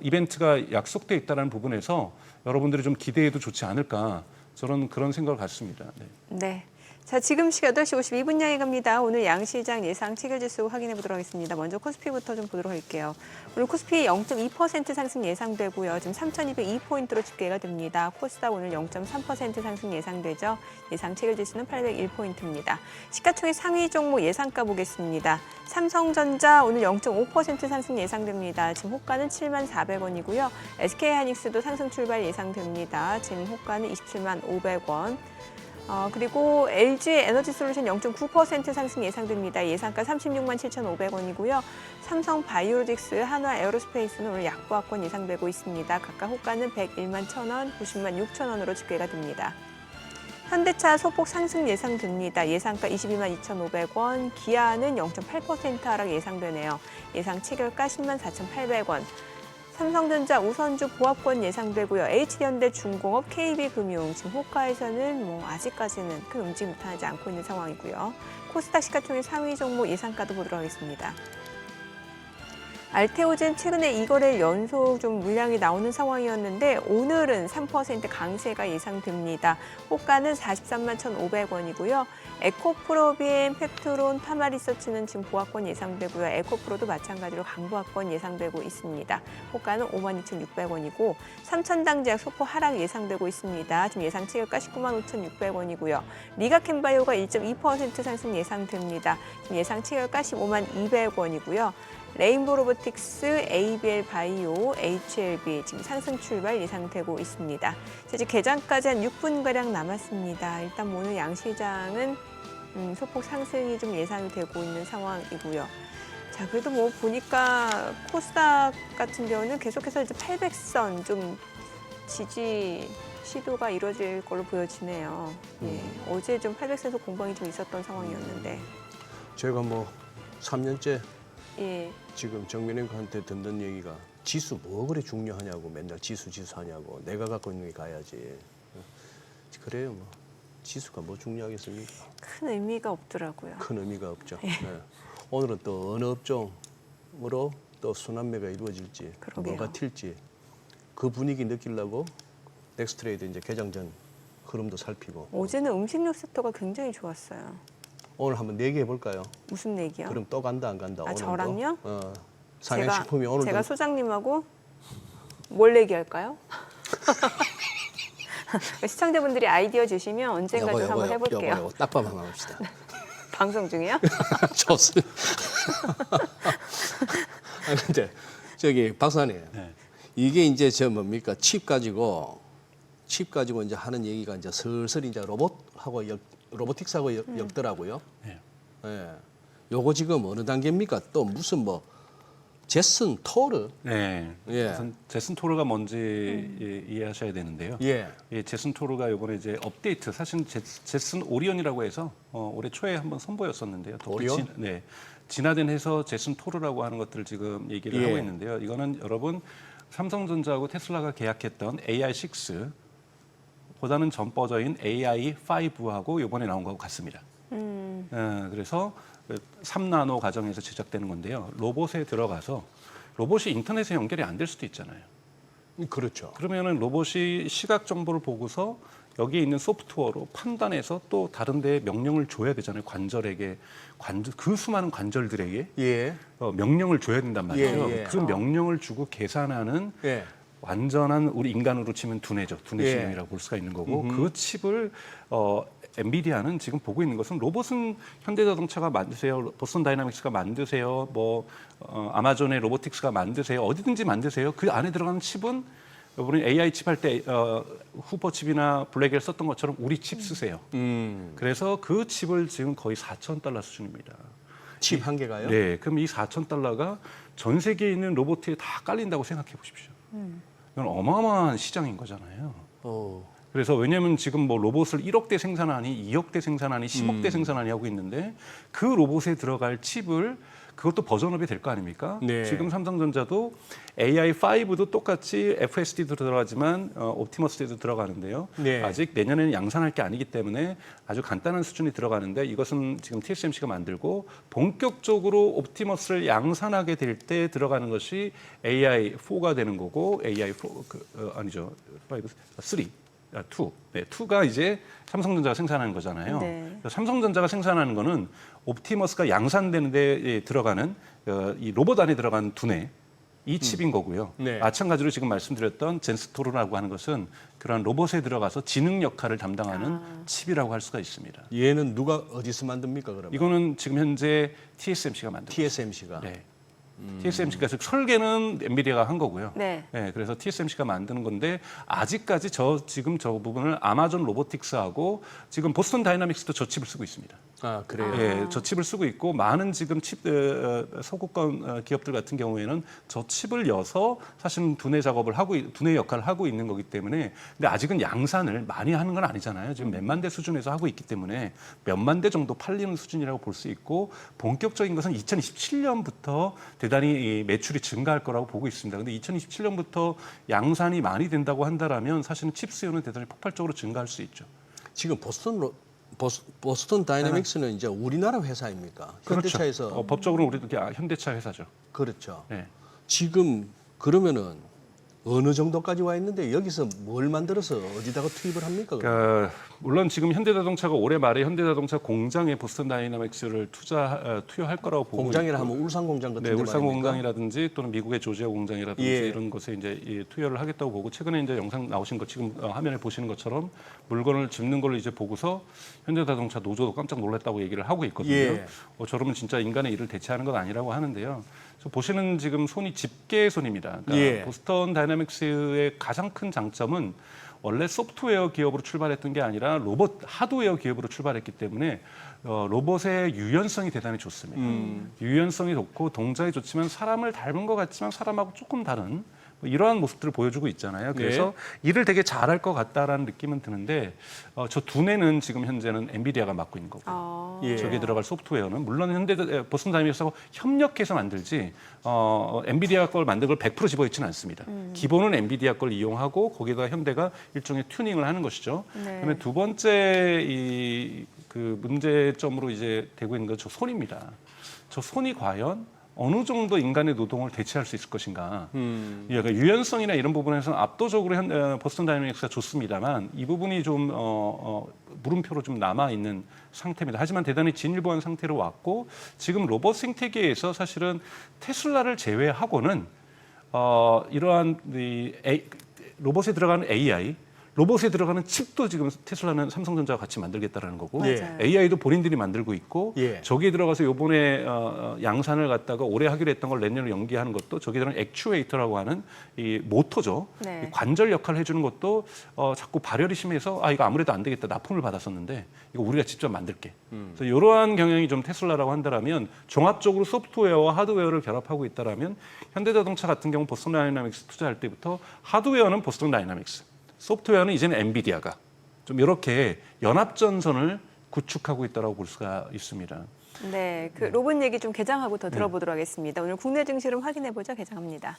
이벤트가 약속되어 있다는 부분에서 여러분들이 좀 기대해도 좋지 않을까 저는 그런 생각을 갖습니다. 네. 네. 자, 지금 시각 8시 52분 향해 갑니다. 오늘 양시장 예상 체결지수 확인해 보도록 하겠습니다. 먼저 코스피부터 좀 보도록 할게요. 오늘 코스피 0.2% 상승 예상되고요. 지금 3,202포인트로 집계가 됩니다. 코스닥 오늘 0.3% 상승 예상되죠. 예상 체결지수는 801포인트입니다. 시가총액 상위 종목 예상가 보겠습니다. 삼성전자 오늘 0.5% 상승 예상됩니다. 지금 호가는 74,400원이고요. SK하이닉스도 상승 출발 예상됩니다. 지금 호가는 275,500원. 그리고 LG 에너지솔루션 0.9% 상승 예상됩니다. 예상가 367,500원이고요. 삼성 바이오로직스, 한화 에어로스페이스는 오늘 약보합권 예상되고 있습니다. 각각 호가는 101만 1,000원, 90만 6천원으로 집계가 됩니다. 현대차 소폭 상승 예상됩니다. 예상가 22만 2,500원, 기아는 0.8% 하락 예상되네요. 예상 체결가 10만 4,800원. 삼성전자 우선주 보합권 예상되고요. HD현대 중공업, KB금융 지금 호가에서는 아직까지는 큰 움직임 나타나지 않고 있는 상황이고요. 코스닥 시가총액 상위 종목 예상가도 보도록 하겠습니다. 알테오젠 최근에 2거래일 연속 좀 물량이 나오는 상황이었는데 오늘은 3% 강세가 예상됩니다. 호가는 43만 1,500원이고요. 에코프로비엔, 펩트론, 파마리서치는 지금 보합권 예상되고요. 에코프로도 마찬가지로 강보합권 예상되고 있습니다. 호가는 52,600원이고 삼천당제약 소폭 하락 예상되고 있습니다. 지금 예상 체결가 19만 5,600원이고요. 리가캔바이오가 1.2% 상승 예상됩니다. 지금 예상 체결가 15만 200원이고요. 레인보 로보틱스, ABL 바이오, HLB 지금 상승 출발 예상되고 있습니다. 이제 개장까지 한 6분가량 남았습니다. 일단 오늘 양시장은 소폭 상승이 좀 예상이 되고 있는 상황이고요. 자, 그래도 보니까 코스닥 같은 경우는 계속해서 이제 800선 좀 지지 시도가 이루어질 걸로 보여지네요. 예, 어제 좀 800선에서 공방이 좀 있었던 상황이었는데. 제가 3년째 예. 지금 정민영한테 듣는 얘기가 지수 뭐 그래 중요하냐고 맨날 지수 하냐고 내가 갖고 있는 게 가야지. 그래요 지수가 뭐 중요하겠습니까? 큰 의미가 없더라고요. 큰 의미가 없죠. 네. 오늘은 또 어느 업종으로 또 순환매가 이루어질지 그러게요. 뭐가 튈지 그 분위기 느끼려고 넥스트레이드 이제 개장 전 흐름도 살피고 어제는 음식료 섹터가 굉장히 좋았어요. 오늘 한번 내기 해볼까요? 무슨 얘기요? 그럼 또 간다 안 간다? 오늘도? 저랑요? 상해식품이 오늘도 제가 소장님하고 뭘 얘기할까요? 시청자분들이 아이디어 주시면 언젠가 좀 한번 해볼게요. 딱밤 한번 합시다. 방송 중이요? 좋습니다. 아 근데 저기 박사님, 네. 이게 이제 저 뭡니까 칩 가지고 이제 하는 얘기가 이제 슬슬 이제 로보틱스하고 엮더라고요. 네. 예. 요거 지금 어느 단계입니까? 또 무슨 뭐 제슨 토르? 네. 예. 우선 제슨 토르가 뭔지 이해하셔야 되는데요. 예. 예, 제슨 토르가 이번에 이제 업데이트, 사실 제슨 오리온이라고 해서 올해 초에 한번 선보였었는데요. 오리온? 네. 진화된해서 제슨 토르라고 하는 것들을 지금 얘기를 예. 하고 있는데요. 이거는 여러분 삼성전자하고 테슬라가 계약했던 AI6 보다는 전 버전인 AI5하고 이번에 나온 거하고 같습니다. 그래서 3나노 과정에서 제작되는 건데요. 로봇에 들어가서 로봇이 인터넷에 연결이 안 될 수도 있잖아요. 그렇죠. 그러면은 로봇이 시각 정보를 보고서 여기에 있는 소프트웨어로 판단해서 또 다른 데에 명령을 줘야 되잖아요. 관절에게 그 수많은 관절들에게 예. 명령을 줘야 된단 말이에요. 예, 예. 그 명령을 주고 계산하는 예. 완전한 우리 인간으로 치면 두뇌죠. 두뇌 예. 시스템이라고 볼 수가 있는 거고 그 칩을 엔비디아는 지금 보고 있는 것은 로봇은 현대자동차가 만드세요, 보스턴 다이나믹스가 만드세요, 뭐 아마존의 로보틱스가 만드세요, 어디든지 만드세요. 그 안에 들어가는 칩은 우리 AI 칩 할 때 후퍼 칩이나 블랙엘 썼던 것처럼 우리 칩 쓰세요. 그래서 그 칩을 지금 거의 $4,000 수준입니다. 칩 한 개가요? 네, 그럼 이 $4,000가 전 세계에 있는 로봇에 다 깔린다고 생각해 보십시오. 이건 어마어마한 시장인 거잖아요. 그래서 왜냐하면 지금 뭐 로봇을 1억 대 생산하니 2억 대 생산하니 10억 대 생산하니 하고 있는데 그 로봇에 들어갈 칩을 그것도 버전업이 될 거 아닙니까? 네. 지금 삼성전자도 AI5도 똑같이 FSD도 들어가지만 옵티머스에도 들어가는데요. 네. 아직 내년에는 양산할 게 아니기 때문에 아주 간단한 수준이 들어가는데 이것은 지금 TSMC가 만들고 본격적으로 옵티머스를 양산하게 될 때 들어가는 것이 AI4가 되는 거고 AI4 아니죠. 3. 2. 네, 2가 이제 삼성전자가 생산하는 거잖아요. 네. 삼성전자가 생산하는 거는 옵티머스가 양산되는 데 들어가는 이 로봇 안에 들어가는 두뇌 이 칩인 거고요. 네. 마찬가지로 지금 말씀드렸던 젠스토르라고 하는 것은 그런 로봇에 들어가서 지능 역할을 담당하는 칩이라고 할 수가 있습니다. 얘는 누가 어디서 만듭니까 그러면? 이거는 지금 현재 TSMC가 만들고 TSMC가. 네. TSMC가 설계는 엔비디아가 한 거고요. 네. 네, 그래서 TSMC가 만드는 건데 아직까지 지금 저 부분을 아마존 로보틱스하고 지금 보스턴 다이나믹스도 저 칩을 쓰고 있습니다. 아 그래요. 예, 저 칩을 쓰고 있고 많은 지금 칩 서구권 기업들 같은 경우에는 저 칩을 여서 사실은 두뇌 작업을 두뇌 역할을 하고 있는 거기 때문에 근데 아직은 양산을 많이 하는 건 아니잖아요. 지금 몇만 대 수준에서 하고 있기 때문에 몇만 대 정도 팔리는 수준이라고 볼 수 있고 본격적인 것은 2027년부터 대단히 매출이 증가할 거라고 보고 있습니다. 근데 2027년부터 양산이 많이 된다고 한다라면 사실은 칩 수요는 대단히 폭발적으로 증가할 수 있죠. 지금 보스턴 다이내믹스는 이제 우리나라 회사입니까? 현대차에서 그렇죠. 법적으로 우리도 현대차 회사죠. 그렇죠. 네. 지금 그러면은 어느 정도까지 와 있는데 여기서 뭘 만들어서 어디다가 투입을 합니까? 그러니까 물론 지금 현대자동차가 올해 말에 현대자동차 공장에 보스턴 다이나믹스를 투여할 거라고 보고 공장이라 있고, 하면 울산 공장 같은 네, 데 울산 말입니까? 공장이라든지 또는 미국의 조지아 공장이라든지 예. 이런 곳에 이제 투여를 하겠다고 보고 최근에 이제 영상 나오신 거 지금 화면에 보시는 것처럼 물건을 짚는 걸 이제 보고서 현대자동차 노조도 깜짝 놀랐다고 얘기를 하고 있거든요. 예. 저러면 진짜 인간의 일을 대체하는 건 아니라고 하는데요. 보시는 지금 손이 집게 손입니다. 그러니까 예. 보스턴 다이나믹스의 가장 큰 장점은 원래 소프트웨어 기업으로 출발했던 게 아니라 로봇 하드웨어 기업으로 출발했기 때문에 로봇의 유연성이 대단히 좋습니다. 유연성이 좋고 동작이 좋지만 사람을 닮은 것 같지만 사람하고 조금 다른 이러한 모습들을 보여주고 있잖아요. 그래서 일을 되게 잘할 것 같다라는 느낌은 드는데 저 두뇌는 지금 현재는 엔비디아가 맡고 있는 거고요. 예. 저기에 들어갈 소프트웨어는 물론 보스턴 다이내믹스하고 협력해서 만들지 엔비디아 걸 만든 걸 100% 집어넣지는 않습니다. 기본은 엔비디아 걸 이용하고 거기다가 현대가 일종의 튜닝을 하는 것이죠. 네. 그다음에 두 번째 그 문제점으로 이제 되고 있는 건 저 손입니다. 저 손이 과연 어느 정도 인간의 노동을 대체할 수 있을 것인가. 그러니까 유연성이나 이런 부분에서는 압도적으로 보스턴 다이내믹스가 좋습니다만 이 부분이 좀 물음표로 좀 남아 있는 상태입니다. 하지만 대단히 진일보한 상태로 왔고 지금 로봇 생태계에서 사실은 테슬라를 제외하고는 이러한 로봇에 들어가는 AI, 로봇에 들어가는 칩도 지금 테슬라는 삼성전자와 같이 만들겠다라는 거고 맞아요. AI도 본인들이 만들고 있고 예. 저기에 들어가서 요번에 양산을 갖다가 올해 하기로 했던 걸 내년으로 연기하는 것도 저기에 들어가는 액추에이터라고 하는 이 모터죠. 네. 이 관절 역할을 해주는 것도 자꾸 발열이 심해서 이거 아무래도 안 되겠다. 납품을 받았었는데 이거 우리가 직접 만들게. 그래서 이러한 경향이 좀 테슬라라고 한다라면 종합적으로 소프트웨어와 하드웨어를 결합하고 있다라면 현대자동차 같은 경우 보스턴 다이나믹스 투자할 때부터 하드웨어는 보스턴 다이나믹스, 소프트웨어는 이제는 엔비디아가 좀 이렇게 연합 전선을 구축하고 있다라고 볼 수가 있습니다. 네, 그 로봇 얘기 좀 개장하고 더 들어보도록 하겠습니다. 오늘 국내 증시를 확인해 보죠. 개장합니다.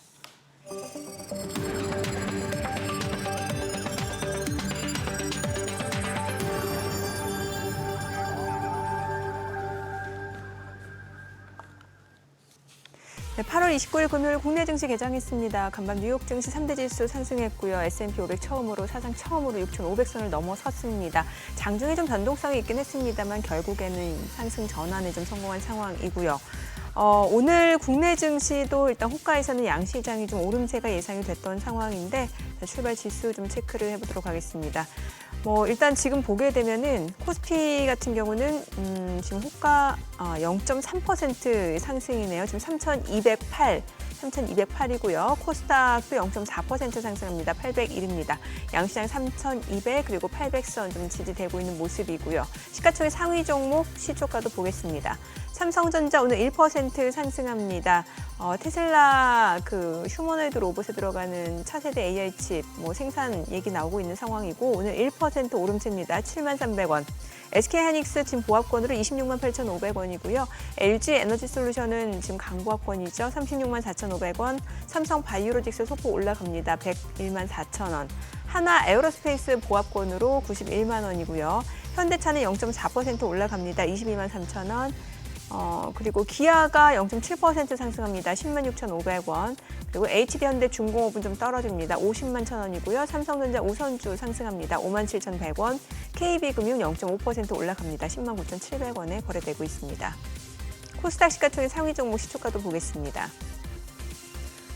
네, 8월 29일 금요일 국내 증시 개장했습니다. 간밤 뉴욕 증시 3대 지수 상승했고요. S&P 500 처음으로 사상 처음으로 6,500선을 넘어섰습니다. 장중에 좀 변동성이 있긴 했습니다만 결국에는 상승 전환에 좀 성공한 상황이고요. 오늘 국내 증시도 일단 호가에서는 양시장이 좀 오름세가 예상이 됐던 상황인데 출발 지수 좀 체크를 해보도록 하겠습니다. 일단 지금 보게 되면은 코스피 같은 경우는 지금 호가 0.3% 상승이네요. 지금 3,208이고요. 코스닥도 0.4% 상승합니다. 801입니다. 양시장 3,200 그리고 800선 좀 지지되고 있는 모습이고요. 시가총액 상위 종목 시초가도 보겠습니다. 삼성전자 오늘 1% 상승합니다. 테슬라 그 휴머노이드 로봇에 들어가는 차세대 AI 칩 생산 얘기 나오고 있는 상황이고 오늘 1% 오름세입니다. 73,300원. SK하이닉스 지금 보합권으로 268,500원이고요. LG 에너지 솔루션은 지금 강보합권이죠. 364,500원. 삼성 바이오로직스 소폭 올라갑니다. 114,000원. 하나 에어로스페이스 보합권으로 91만 원이고요. 현대차는 0.4% 올라갑니다. 223,000원. 그리고 기아가 0.7% 상승합니다. 106,500원. 그리고 HD현대 중공업은 좀 떨어집니다. 50만 1,000원이고요. 삼성전자 우선주 상승합니다. 57,100원. KB금융 0.5% 올라갑니다. 109,700원에 거래되고 있습니다. 코스닥 시가총액 상위 종목 시초가도 보겠습니다.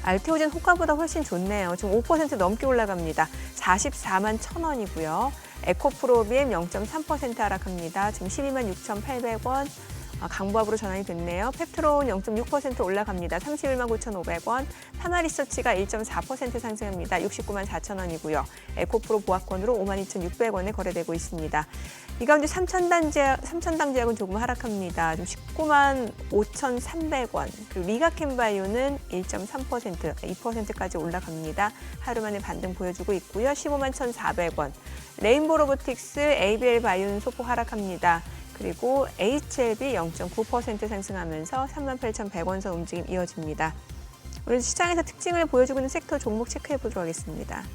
알테오젠 호가보다 훨씬 좋네요. 지금 5% 넘게 올라갑니다. 44만 1,000원이고요. 에코프로비엠 0.3% 하락합니다. 지금 126,800원. 강보합으로 전환이 됐네요. 펩트론 0.6% 올라갑니다. 31만 9,500원. 파마리서치가 1.4% 상승합니다. 69만 4,000원이고요. 에코프로 보합권으로 52,600원에 거래되고 있습니다. 이 가운데 삼천당제약은 조금 하락합니다. 좀 19만 5,300원. 그리고 리가캠바이오는 1.3%, 2%까지 올라갑니다. 하루 만에 반등 보여주고 있고요. 15만 1,400원. 레인보 로보틱스, ABL 바이오는 소폭 하락합니다. 그리고 HLB 0.9% 상승하면서 38,100원 선 움직임 이어집니다. 오늘 시장에서 특징을 보여주고 있는 섹터 종목 체크해 보도록 하겠습니다.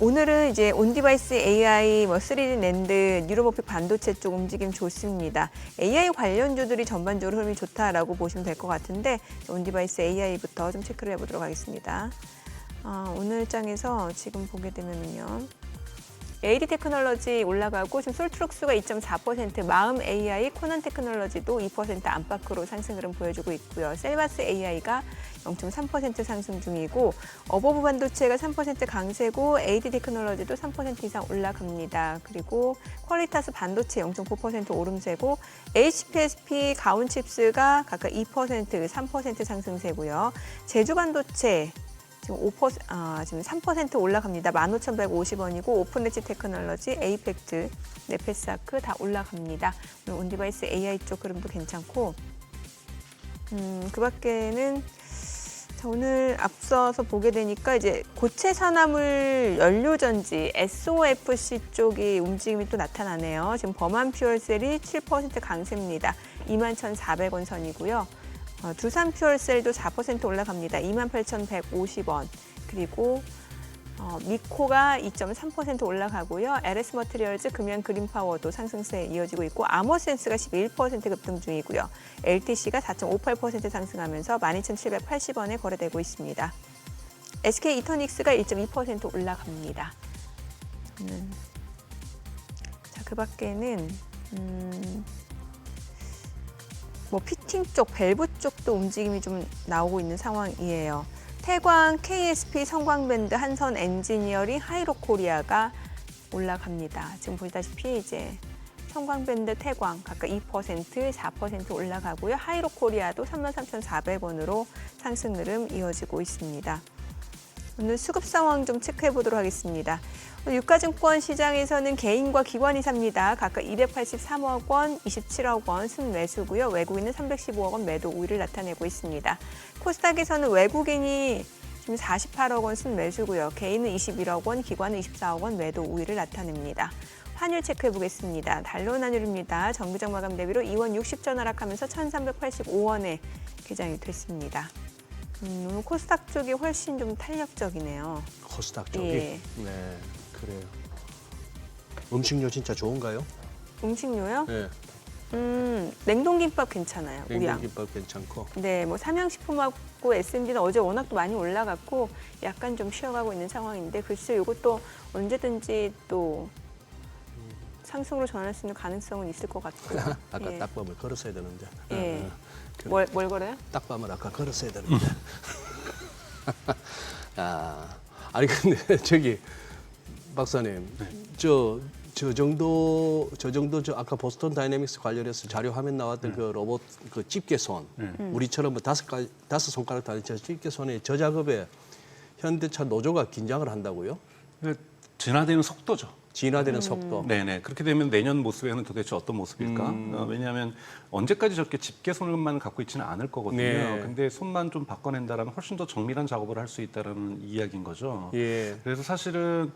오늘은 이제 온디바이스 AI, 3D 낸드, 뉴로모픽 반도체 쪽 움직임 좋습니다. AI 관련주들이 전반적으로 흐름이 좋다라고 보시면 될 것 같은데 온디바이스 AI부터 좀 체크를 해보도록 하겠습니다. 오늘 장에서 지금 보게 되면요. AD 테크놀로지 올라가고 지금 솔트룩스가 2.4%, 마음 AI, 코난 테크놀로지도 2% 안팎으로 상승 흐름 보여주고 있고요. 셀바스 AI가 0.3% 상승 중이고 어버브 반도체가 3% 강세고 AD 테크놀로지도 3% 이상 올라갑니다. 그리고 퀄리타스 반도체 0.9% 오름세고 HPSP 가온칩스가 각각 2%, 3% 상승세고요. 제주 반도체 지금 3% 올라갑니다. 15,150원이고 오픈엣지 테크놀로지, 에이펙트, 네페스아크 다 올라갑니다. 오늘 온디바이스 AI 쪽 흐름도 괜찮고 그 밖에는 오늘 앞서서 보게 되니까 이제 고체 산화물 연료전지 SOFC 쪽이 움직임이 또 나타나네요. 지금 범한 퓨얼셀이 7% 강세입니다. 21,400원 선이고요. 두산 퓨얼셀도 4% 올라갑니다. 28,150원. 그리고 미코가 2.3% 올라가고요. LS 머티리얼즈, 금연 그린파워도 상승세에 이어지고 있고 아머센스가 11% 급등 중이고요. LTC가 4.58% 상승하면서 12,780원에 거래되고 있습니다. SK 이터닉스가 1.2% 올라갑니다. 자, 그 밖에는 피팅 쪽, 밸브 쪽도 움직임이 좀 나오고 있는 상황이에요. 태광, KSP, 성광밴드, 한선 엔지니어링, 하이로코리아가 올라갑니다. 지금 보시다시피 이제 성광밴드, 태광 각각 2%, 4% 올라가고요. 하이로코리아도 33,400원으로 상승 흐름 이어지고 있습니다. 오늘 수급 상황 좀 체크해 보도록 하겠습니다. 유가증권 시장에서는 개인과 기관이 삽니다. 각각 283억 원, 27억 원 순매수고요. 외국인은 315억 원 매도 우위를 나타내고 있습니다. 코스닥에서는 외국인이 지금 48억 원 순매수고요. 개인은 21억 원, 기관은 24억 원 매도 우위를 나타냅니다. 환율 체크해 보겠습니다. 달러 환율입니다. 정기적 마감 대비로 2원 60전 하락하면서 1,385원에 개장이 됐습니다. 오늘 코스닥 쪽이 훨씬 좀 탄력적이네요. 코스닥 쪽이? 예. 네, 그래요. 음식료 진짜 좋은가요? 음식료요? 네, 냉동김밥 괜찮아요. 우양. 냉동김밥 괜찮고. 네, 뭐 삼양식품하고 S&P는 어제 워낙 또 많이 올라갔고 약간 좀 쉬어가고 있는 상황인데 글쎄 이것도 언제든지 또 상승으로 전할 수 있는 가능성은 있을 것 같고요. 아까 예. 딱밤을 걸었어야 되는데. 예. 그 뭘 걸어요? 딱밤을 아까 걸었어야 되는데. 아니 근데 저기 박사님, 저 정도 저 아까 보스턴 다이내믹스 관련해서 자료 화면 나왔던 그 로봇 그 집게손, 우리처럼 뭐 다섯 손가락 다는 저 집게손의 저 작업에 현대차 노조가 긴장을 한다고요? 진화되는 속도죠. 진화되는 속도. 네네. 그렇게 되면 내년 모습에는 도대체 어떤 모습일까? 왜냐하면 언제까지 저렇게 집게손만 갖고 있지는 않을 거거든요. 네. 근데 손만 좀 바꿔낸다라면 훨씬 더 정밀한 작업을 할 수 있다라는 이야기인 거죠. 예. 그래서 사실은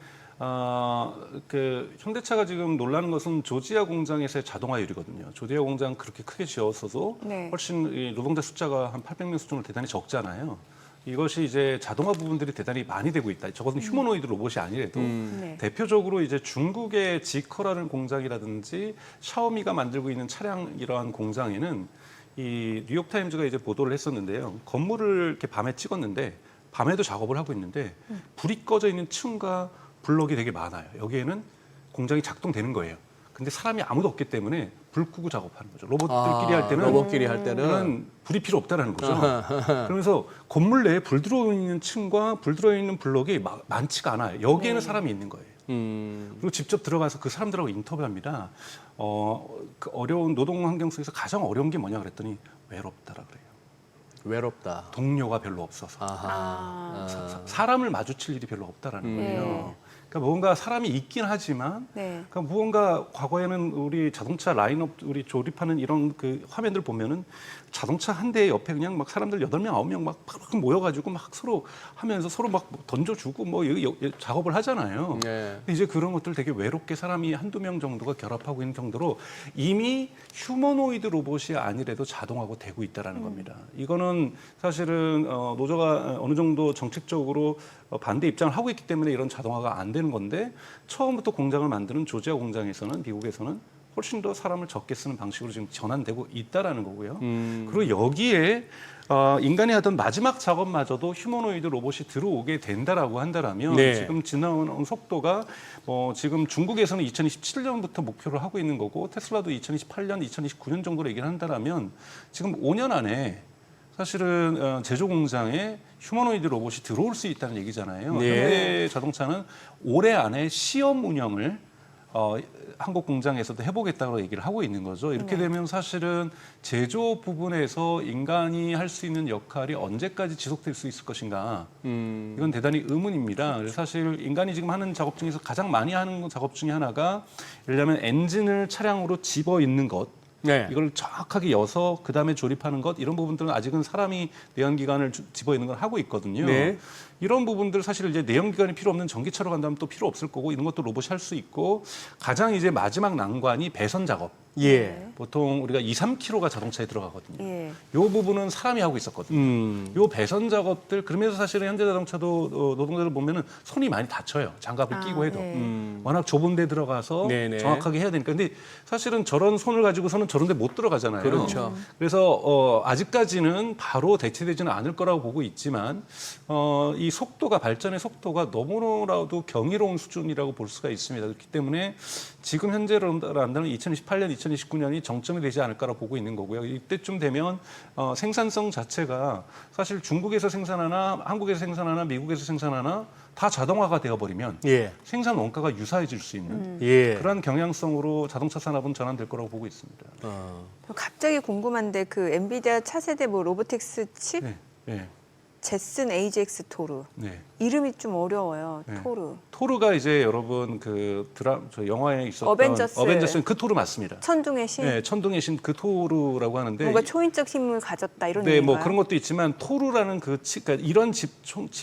그 현대차가 지금 놀라는 것은 조지아 공장에서의 자동화율이거든요. 조지아 공장 그렇게 크게 지었어도 네. 훨씬 이 노동자 숫자가 한 800명 수준으로 대단히 적잖아요. 이것이 이제 자동화 부분들이 대단히 많이 되고 있다. 적어도 휴머노이드 로봇이 아니래도 네. 대표적으로 이제 중국의 지커라는 공장이라든지 샤오미가 만들고 있는 차량 이러한 공장에는 이 뉴욕타임즈가 이제 보도를 했었는데요. 건물을 이렇게 밤에 찍었는데 밤에도 작업을 하고 있는데 불이 꺼져 있는 층과 블럭이 되게 많아요. 여기에는 공장이 작동되는 거예요. 근데 사람이 아무도 없기 때문에 불 끄고 작업하는 거죠. 로봇들끼리 할 때는 로봇끼리 할 때는 그런 불이 필요 없다라는 거죠. 그러면서 건물 내에 불 들어오 있는 층과 불 들어오 있는 블럭이 많지가 않아요. 여기에는 사람이 있는 거예요. 그리고 직접 들어가서 그 사람들하고 인터뷰합니다. 그 어려운 노동 환경 속에서 가장 어려운 게 뭐냐 그랬더니 외롭다라 그래요. 외롭다. 동료가 별로 없어서 사람을 마주칠 일이 별로 없다라는 거예요. 그러니까 뭔가 사람이 있긴 하지만 네. 그러니까 무언가 과거에는 우리 자동차 라인업 우리 조립하는 이런 그 화면들 보면은 자동차 한 대 옆에 그냥 막 사람들 8명, 9명 막 모여가지고 막 서로 하면서 서로 막 던져주고 뭐 작업을 하잖아요. 네. 근데 이제 그런 것들 되게 외롭게 사람이 한두 명 정도가 결합하고 있는 정도로 이미 휴머노이드 로봇이 아니래도 자동화가 되고 있다라는 겁니다. 이거는 사실은 노조가 어느 정도 정책적으로 반대 입장을 하고 있기 때문에 이런 자동화가 안 되는 건데 처음부터 공장을 만드는 조지아 공장에서는 미국에서는 훨씬 더 사람을 적게 쓰는 방식으로 지금 전환되고 있다라는 거고요. 그리고 여기에 인간이 하던 마지막 작업마저도 휴머노이드 로봇이 들어오게 된다라고 한다라면 네. 지금 지나오는 속도가 지금 중국에서는 2027년부터 목표를 하고 있는 거고 테슬라도 2028년, 2029년 정도로 얘기를 한다라면 지금 5년 안에 사실은 제조 공장에 휴머노이드 로봇이 들어올 수 있다는 얘기잖아요. 네. 현대 자동차는 올해 안에 시험 운영을 한국 공장에서도 해보겠다고 얘기를 하고 있는 거죠. 이렇게 되면 사실은 제조 부분에서 인간이 할 수 있는 역할이 언제까지 지속될 수 있을 것인가. 이건 대단히 의문입니다. 그래서 사실 인간이 지금 하는 작업 중에서 가장 많이 하는 작업 중에 하나가 예를 들면 엔진을 차량으로 집어 있는 것. 네. 이걸 정확하게 여서 그다음에 조립하는 것 이런 부분들은 아직은 사람이 내연기관을 집어 있는 걸 하고 있거든요. 네. 이런 부분들 사실 이제 내연기관이 필요 없는 전기차로 간다면 또 필요 없을 거고 이런 것도 로봇이 할 수 있고 가장 이제 마지막 난관이 배선 작업. 예. 보통 우리가 2, 3kg가 자동차에 들어가거든요. 예. 이 부분은 사람이 하고 있었거든요. 이 배선 작업들 그러면서 사실은 현대자동차도 노동자들 보면은 손이 많이 다쳐요. 장갑을 끼고 해도 워낙 좁은 데 들어가서 네네. 정확하게 해야 되니까. 근데 사실은 저런 손을 가지고서는 저런 데 못 들어가잖아요. 그렇죠. 그래서 아직까지는 바로 대체되지는 않을 거라고 보고 있지만 이 속도가 발전의 속도가 너무나도 경이로운 수준이라고 볼 수가 있습니다. 그렇기 때문에 지금 현재로 한다면 2028년, 2029년이 정점이 되지 않을까라고 보고 있는 거고요. 이때쯤 되면 생산성 자체가 사실 중국에서 생산하나 한국에서 생산하나 미국에서 생산하나 다 자동화가 되어버리면 예. 생산 원가가 유사해질 수 있는 예. 그런 경향성으로 자동차 산업은 전환될 거라고 보고 있습니다. 갑자기 궁금한데 그 엔비디아 차세대 뭐 로보틱스 칩 네, 네, 제슨 AGX 토르 네. 이름이 좀 어려워요. 네. 토르. 토르가 이제 여러분 그 저 영화에 있었던 어벤져스. 그 토르 맞습니다. 천둥의 신. 네, 천둥의 신 그 토르라고 하는데 뭔가 초인적 힘을 가졌다 이런 네, 의미인가요? 뭐 그런 것도 있지만 토르라는 그러니까 이런 칩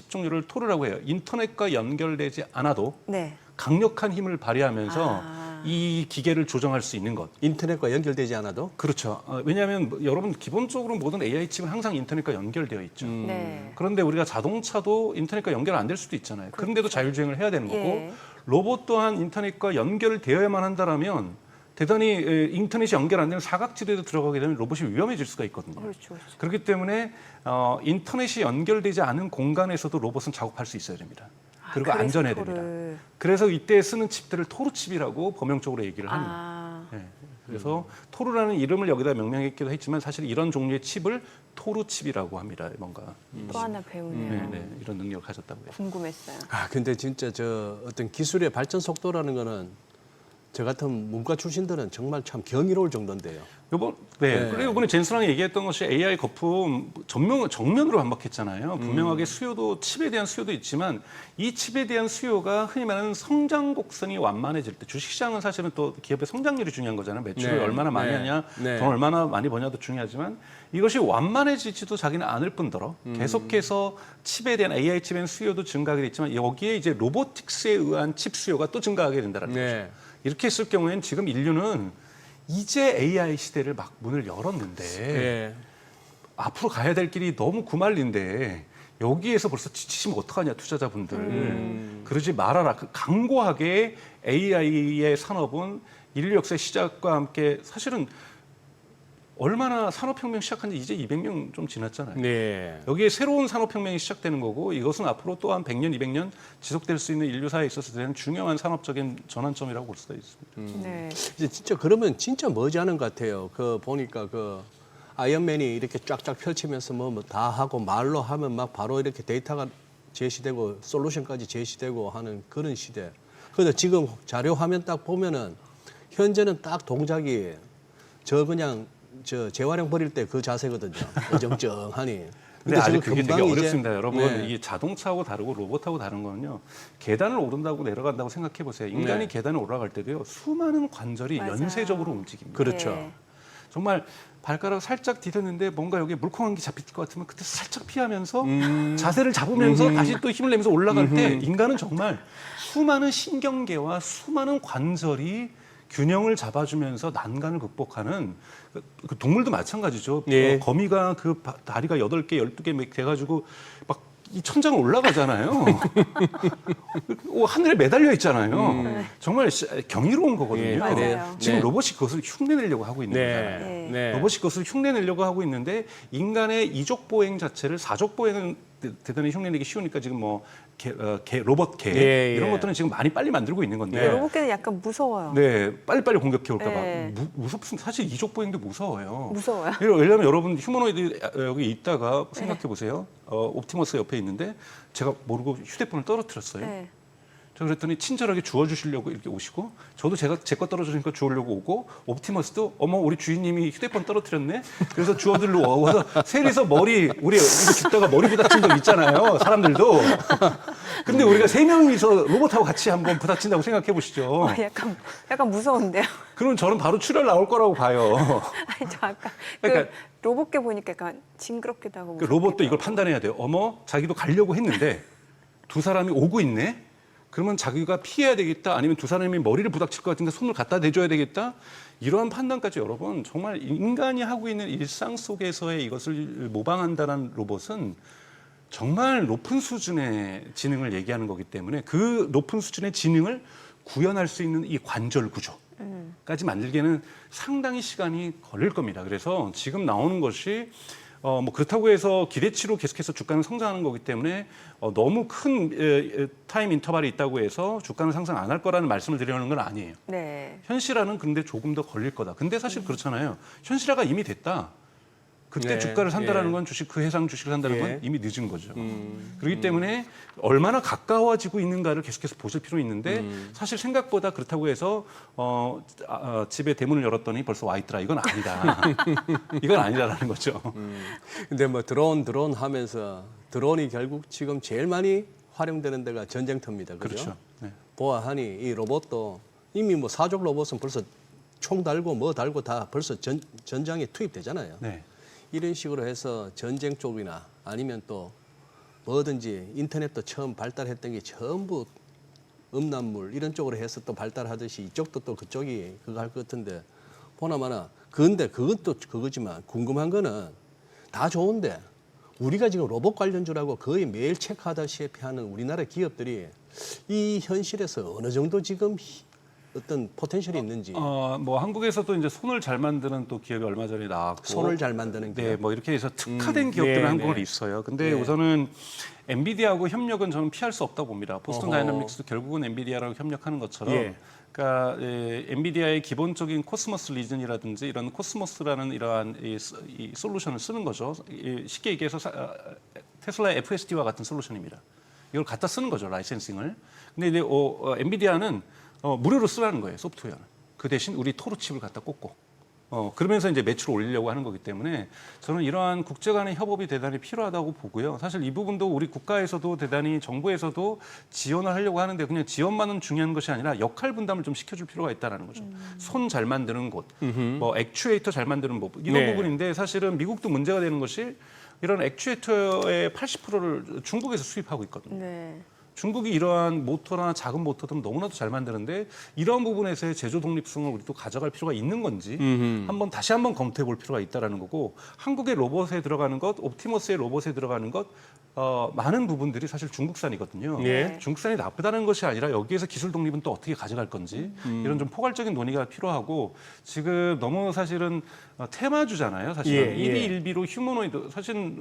종류를 토르라고 해요. 인터넷과 연결되지 않아도 네. 강력한 힘을 발휘하면서 이 기계를 조정할 수 있는 것. 인터넷과 연결되지 않아도 그렇죠. 왜냐하면 여러분 기본적으로 모든 AI 칩은 항상 인터넷과 연결되어 있죠. 네. 그런데 우리가 자동차도 인터넷과 연결 안 될 수도 있잖아요. 그런데도 자율주행을 해야 되는 거고 예. 로봇 또한 인터넷과 연결되어야만 한다라면 대단히 인터넷이 연결 안 되는 사각지대에 들어가게 되면 로봇이 위험해질 수가 있거든요. 그렇죠. 그렇죠. 그렇기 때문에 인터넷이 연결되지 않은 공간에서도 로봇은 작업할 수 있어야 됩니다. 그리고 그래서 안전해야 토르. 됩니다. 그래서 이때 쓰는 칩들을 토르 칩이라고 범용적으로 얘기를 합니다. 아, 네. 그래서 토르라는 이름을 여기다 명명했기도 했지만 사실 이런 종류의 칩을 토르 칩이라고 합니다. 뭔가 또 하나 배우네요. 네, 이런 능력을 가졌다고요. 궁금했어요. 근데 진짜 저 어떤 기술의 발전 속도라는 거는 저 같은 문과 출신들은 정말 참 경이로울 정도인데요. 그리고 이번에 젠스랑 얘기했던 것이 AI 거품 정면으로 반박했잖아요. 분명하게 수요도 칩에 대한 수요도 있지만 이 칩에 대한 수요가 흔히 말하는 성장 곡선이 완만해질 때 주식시장은 사실은 또 기업의 성장률이 중요한 거잖아요. 매출을 네. 얼마나 많이 네. 하냐, 네. 돈 얼마나 많이 버냐도 중요하지만 이것이 완만해지지도 자기는 않을 뿐더러 계속해서 칩에 대한 AI 칩의 수요도 증가하게 됐지만 여기에 이제 로보틱스에 의한 칩 수요가 또 증가하게 된다는 거죠. 네. 이렇게 했을 경우에는 지금 인류는 이제 AI 시대를 막 문을 열었는데 예. 앞으로 가야 될 길이 너무 구말린데 여기에서 벌써 지치시면 어떡하냐 투자자분들. 그러지 말아라. 강고하게 AI의 산업은 인류 역사의 시작과 함께 사실은 얼마나 산업혁명 시작한 지 이제 200년 좀 지났잖아요. 네. 여기에 새로운 산업혁명이 시작되는 거고 이것은 앞으로 또한 100년, 200년 지속될 수 있는 인류사에 있어서 대한 중요한 산업적인 전환점이라고 볼 수가 있습니다. 네. 이제 진짜 그러면 진짜 머지않은 것 같아요. 그 보니까 그 아이언맨이 이렇게 쫙쫙 펼치면서 뭐 다 하고 말로 하면 막 바로 이렇게 데이터가 제시되고 솔루션까지 제시되고 하는 그런 시대. 그런데 지금 자료 화면 딱 보면은 현재는 딱 동작이 저 그냥 저 재활용 버릴 때 그 자세거든요. 어정쩡하니. 근데 아직 지금 그게 되게 금방 이제- 어렵습니다, 여러분. 네. 이게 자동차하고 다르고 로봇하고 다른 거는요. 계단을 오른다고 내려간다고 생각해 보세요. 인간이 네. 계단을 올라갈 때도요. 수많은 관절이 맞아요. 연쇄적으로 움직입니다. 그렇죠. 네. 정말 발가락 살짝 디뎠는데 뭔가 여기에 물컹한 게 잡힐 것 같으면 그때 살짝 피하면서 자세를 잡으면서 다시 또 힘을 내면서 올라갈 때 인간은 정말 수많은 신경계와 수많은 관절이 균형을 잡아주면서 난간을 극복하는 그 동물도 마찬가지죠. 예. 거미가 그 다리가 8개, 12개 막 돼가지고 막 이 천장을 올라가잖아요. 하늘에 매달려 있잖아요. 정말 경이로운 거거든요. 예, 맞아요. 지금 네. 로봇이 그것을 흉내내려고 하고 있는 거잖아요. 네. 네. 네. 로봇이 그것을 흉내내려고 하고 있는데 인간의 이족 보행 자체를 사족 보행은 대단히 흉내내기 쉬우니까 지금 뭐 로봇 개 예, 이런 예. 것들은 지금 많이 빨리 만들고 있는 건데 네. 로봇계는 약간 무서워요. 네, 빨리빨리 공격해 올까 봐. 네. 무섭습니다. 사실 이족 보행도 무서워요. 무서워요. 왜냐하면 여러분 휴머노이드 여기 있다가 생각해 보세요. 옵티머스 옆에 있는데 제가 모르고 휴대폰을 떨어뜨렸어요. 네. 저 그랬더니 친절하게 주워주시려고 이렇게 오시고 저도 제가 제 거 떨어지니까 주우려고 오고 옵티머스도 어머 우리 주인님이 휴대폰 떨어뜨렸네. 그래서 주워들러 와서 셋이서 우리 이렇게 죽다가 머리 부닥친 적 있잖아요. 사람들도. 근데 우리가 3명이서 로봇하고 같이 한번 부닥친다고 생각해 보시죠. 약간 무서운데요. 그럼 저는 바로 출혈 나올 거라고 봐요. 아니 저 아까 그러니까- 그 로봇계 보니까 약간 징그럽기도 하고. 그 로봇도 무섭기도 이걸 하고. 판단해야 돼요. 어머, 자기도 가려고 했는데 두 사람이 오고 있네. 그러면 자기가 피해야 되겠다. 아니면 두 사람이 머리를 부닥칠 것 같은데 손을 갖다 대줘야 되겠다. 이러한 판단까지 여러분 정말 인간이 하고 있는 일상 속에서의 이것을 모방한다는 로봇은 정말 높은 수준의 지능을 얘기하는 거기 때문에 그 높은 수준의 지능을 구현할 수 있는 이 관절 구조까지 만들기에는 상당히 시간이 걸릴 겁니다. 그래서 지금 나오는 것이 뭐 그렇다고 해서 기대치로 계속해서 주가는 성장하는 거기 때문에 너무 큰 타임 인터벌이 있다고 해서 주가는 상승 안 할 거라는 말씀을 드리려는 건 아니에요. 네. 현실화는 근데 조금 더 걸릴 거다. 근데 사실 그렇잖아요. 현실화가 이미 됐다. 그때 네, 주가를 산다라는 예. 건 그 해상 주식을 산다는 예. 건 이미 늦은 거죠. 그렇기 때문에 얼마나 가까워지고 있는가를 계속해서 보실 필요 있는데 사실 생각보다 그렇다고 해서 집에 대문을 열었더니 벌써 와 있더라. 이건 아니다. 이건 아니다라는 거죠. 근데 뭐 드론 하면서 드론이 결국 지금 제일 많이 활용되는 데가 전쟁터입니다. 그죠? 그렇죠. 네. 보아하니 이 로봇도 이미 뭐 사족 로봇은 벌써 총 달고 뭐 달고 다 벌써 전장에 투입되잖아요. 네. 이런 식으로 해서 전쟁 쪽이나 아니면 또 뭐든지 인터넷도 처음 발달했던 게 전부 음란물 이런 쪽으로 해서 또 발달하듯이 이쪽도 또 그쪽이 그거 할 것 같은데 보나마나 그런데 그건 또 그거지만 궁금한 거는 다 좋은데 우리가 지금 로봇 관련주라고 거의 매일 체크하다시피 하는 우리나라 기업들이 이 현실에서 어느 정도 지금 어떤 포텐셜이 있는지 뭐 한국에서도 이제 손을 잘 만드는 또 기업이 얼마 전에 나왔고 손을 잘 만드는 네, 기업. 뭐 이렇게 해서 특화된 기업들은 네, 한국에 네. 있어요. 근데 네. 우선은 엔비디아하고 협력은 저는 피할 수 없다고 봅니다. 보스턴 어허. 다이나믹스도 결국은 엔비디아랑 협력하는 것처럼 예. 그러니까 엔비디아의 기본적인 코스모스 리즌이라든지 이런 코스모스라는 이러한 이 솔루션을 쓰는 거죠. 쉽게 얘기해서 테슬라의 FSD와 같은 솔루션입니다. 이걸 갖다 쓰는 거죠, 라이센싱을. 근데 이제 엔비디아는 무료로 쓰라는 거예요, 소프트웨어는. 그 대신 우리 토르 칩을 갖다 꽂고. 그러면서 이제 매출을 올리려고 하는 거기 때문에 저는 이러한 국제 간의 협업이 대단히 필요하다고 보고요. 사실 이 부분도 우리 국가에서도 대단히 정부에서도 지원을 하려고 하는데 그냥 지원만은 중요한 것이 아니라 역할 분담을 좀 시켜줄 필요가 있다는 거죠. 손 잘 만드는 곳, 뭐 액추에이터 잘 만드는 법 이런 네. 부분인데 사실은 미국도 문제가 되는 것이 이런 액추에이터의 80%를 중국에서 수입하고 있거든요. 네. 중국이 이러한 모터나 작은 모터들은 너무나도 잘 만드는데 이러한 부분에서의 제조 독립성을 우리도 가져갈 필요가 있는 건지 다시 한번 검토해 볼 필요가 있다라는 거고 한국의 로봇에 들어가는 것, 옵티머스의 로봇에 들어가는 것 많은 부분들이 사실 중국산이거든요. 예. 중국산이 나쁘다는 것이 아니라 여기에서 기술 독립은 또 어떻게 가져갈 건지 이런 좀 포괄적인 논의가 필요하고 지금 너무 사실은 테마주잖아요. 사실은 예, 예. 1비 1비로 휴머노이드 사실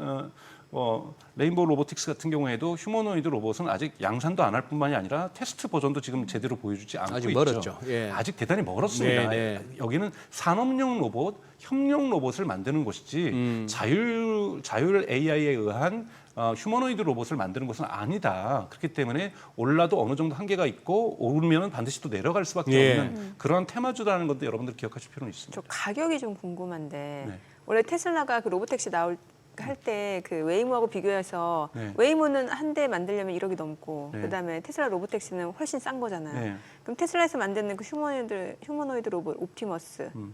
레인보우 로보틱스 같은 경우에도 휴머노이드 로봇은 아직 양산도 안 할 뿐만이 아니라 테스트 버전도 지금 제대로 보여주지 않고 아직 있죠. 멀었죠. 예. 아직 대단히 멀었습니다. 네, 여기는 산업용 로봇, 협력 로봇을 만드는 곳이지 자율 AI에 의한 휴머노이드 로봇을 만드는 것은 아니다. 그렇기 때문에 올라도 어느 정도 한계가 있고 오르면 반드시 또 내려갈 수밖에 예. 없는 그러한 테마주라는 것도 여러분들 기억하실 필요는 있습니다. 저 가격이 좀 궁금한데 네. 원래 테슬라가 그 로보택시 나올 할 때 그 웨이모하고 비교해서 네. 웨이모는 한 대 만들려면 1억이 넘고 네. 그다음에 테슬라 로보택시는 훨씬 싼 거잖아요. 네. 그럼 테슬라에서 만드는 그 휴머노이드 로봇 옵티머스는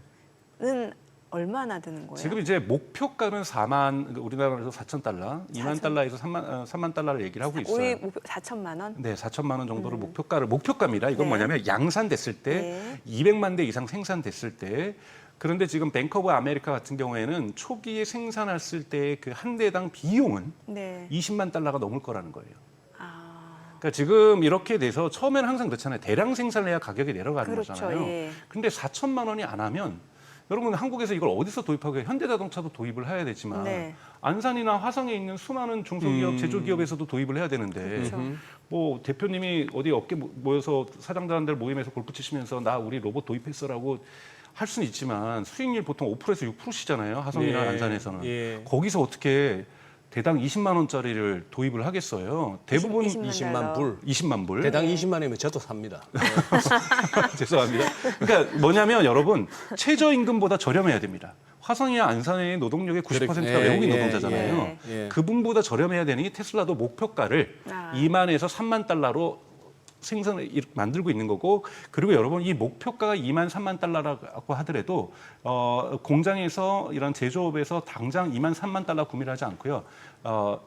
얼마나 드는 거예요? 지금 이제 목표가는 4만 우리나라에서 4,000달러, 2만 달러에서 3만 달러를 얘기를 하고 있어요. 우리 목표 4천만 원? 네, 4천만 원 정도를 목표가입니다. 이건 네. 뭐냐면 양산됐을 때 네. 200만 대 이상 생산됐을 때 그런데 지금 뱅크 오브 아메리카 같은 경우에는 초기에 생산했을 때 그 한 대당 비용은 네. 20만 달러가 넘을 거라는 거예요. 아, 그러니까 지금 이렇게 돼서 처음에는 항상 그렇잖아요. 대량 생산을 해야 가격이 내려가는 그렇죠. 거잖아요. 예. 근데 4천만 원이 안 하면 여러분 한국에서 이걸 어디서 도입하게 현대자동차도 도입을 해야 되지만 네. 안산이나 화성에 있는 수많은 중소기업, 제조기업에서도 도입을 해야 되는데 그렇죠. 뭐 대표님이 어디 어깨 모여서 사장들한테 모임에서 골프 치시면서 나 우리 로봇 도입했어라고 할 수는 있지만 수익률 보통 5%에서 6%씩잖아요. 화성이나 네. 안산에서는. 예. 거기서 어떻게 대당 20만 원짜리를 도입을 하겠어요. 대부분 20만 20만 불. 20만 불. 대당 20만이면 저도 삽니다. 죄송합니다. 그러니까 뭐냐면 여러분 최저임금보다 저렴해야 됩니다. 화성이나 안산의 노동력의 90%가 예, 외국인 예, 노동자잖아요. 예, 예. 그분보다 저렴해야 되니 테슬라도 목표가를 아. 2만에서 3만 달러로 생산을 만들고 있는 거고 그리고 여러분 이 목표가가 2만 3만 달러라고 하더라도 공장에서 이런 제조업에서 당장 2만 3만 달러 구매를 하지 않고요.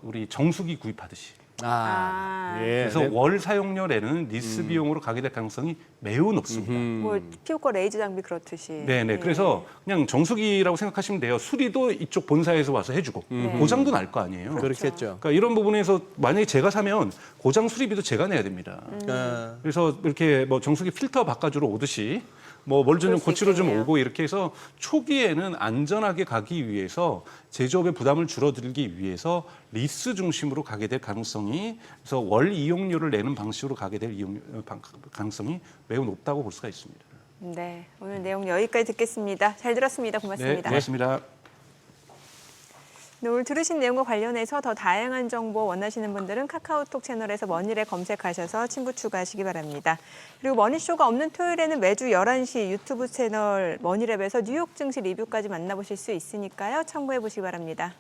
우리 정수기 구입하듯이. 예. 그래서 월 사용료에는 리스 비용으로 가게 될 가능성이 매우 높습니다. 뭐 피부과 레이저 장비 그렇듯이. 네네. 예. 그래서 그냥 정수기라고 생각하시면 돼요. 수리도 이쪽 본사에서 와서 해주고 고장도 날 거 아니에요. 그렇겠죠. 그러니까 이런 부분에서 만약에 제가 사면 고장 수리비도 제가 내야 됩니다. 그래서 이렇게 뭐 정수기 필터 바꿔주러 오듯이 뭐 뭘 좀 그럴 수 고치러 좀 있겠네요. 오고 이렇게 해서 초기에는 안전하게 가기 위해서 제조업의 부담을 줄어들기 위해서 리스 중심으로 가게 될 가능성이 그래서 월 이용료를 내는 방식으로 가게 될 가능성이 매우 높다고 볼 수가 있습니다. 네, 오늘 내용 여기까지 듣겠습니다. 잘 들었습니다. 네, 고맙습니다. 고맙습니다. 네, 오늘 들으신 내용과 관련해서 더 다양한 정보 원하시는 분들은 카카오톡 채널에서 머니랩 검색하셔서 친구 추가하시기 바랍니다. 그리고 머니쇼가 없는 토요일에는 매주 11시 유튜브 채널 머니랩에서 뉴욕 증시 리뷰까지 만나보실 수 있으니까요. 참고해 보시기 바랍니다.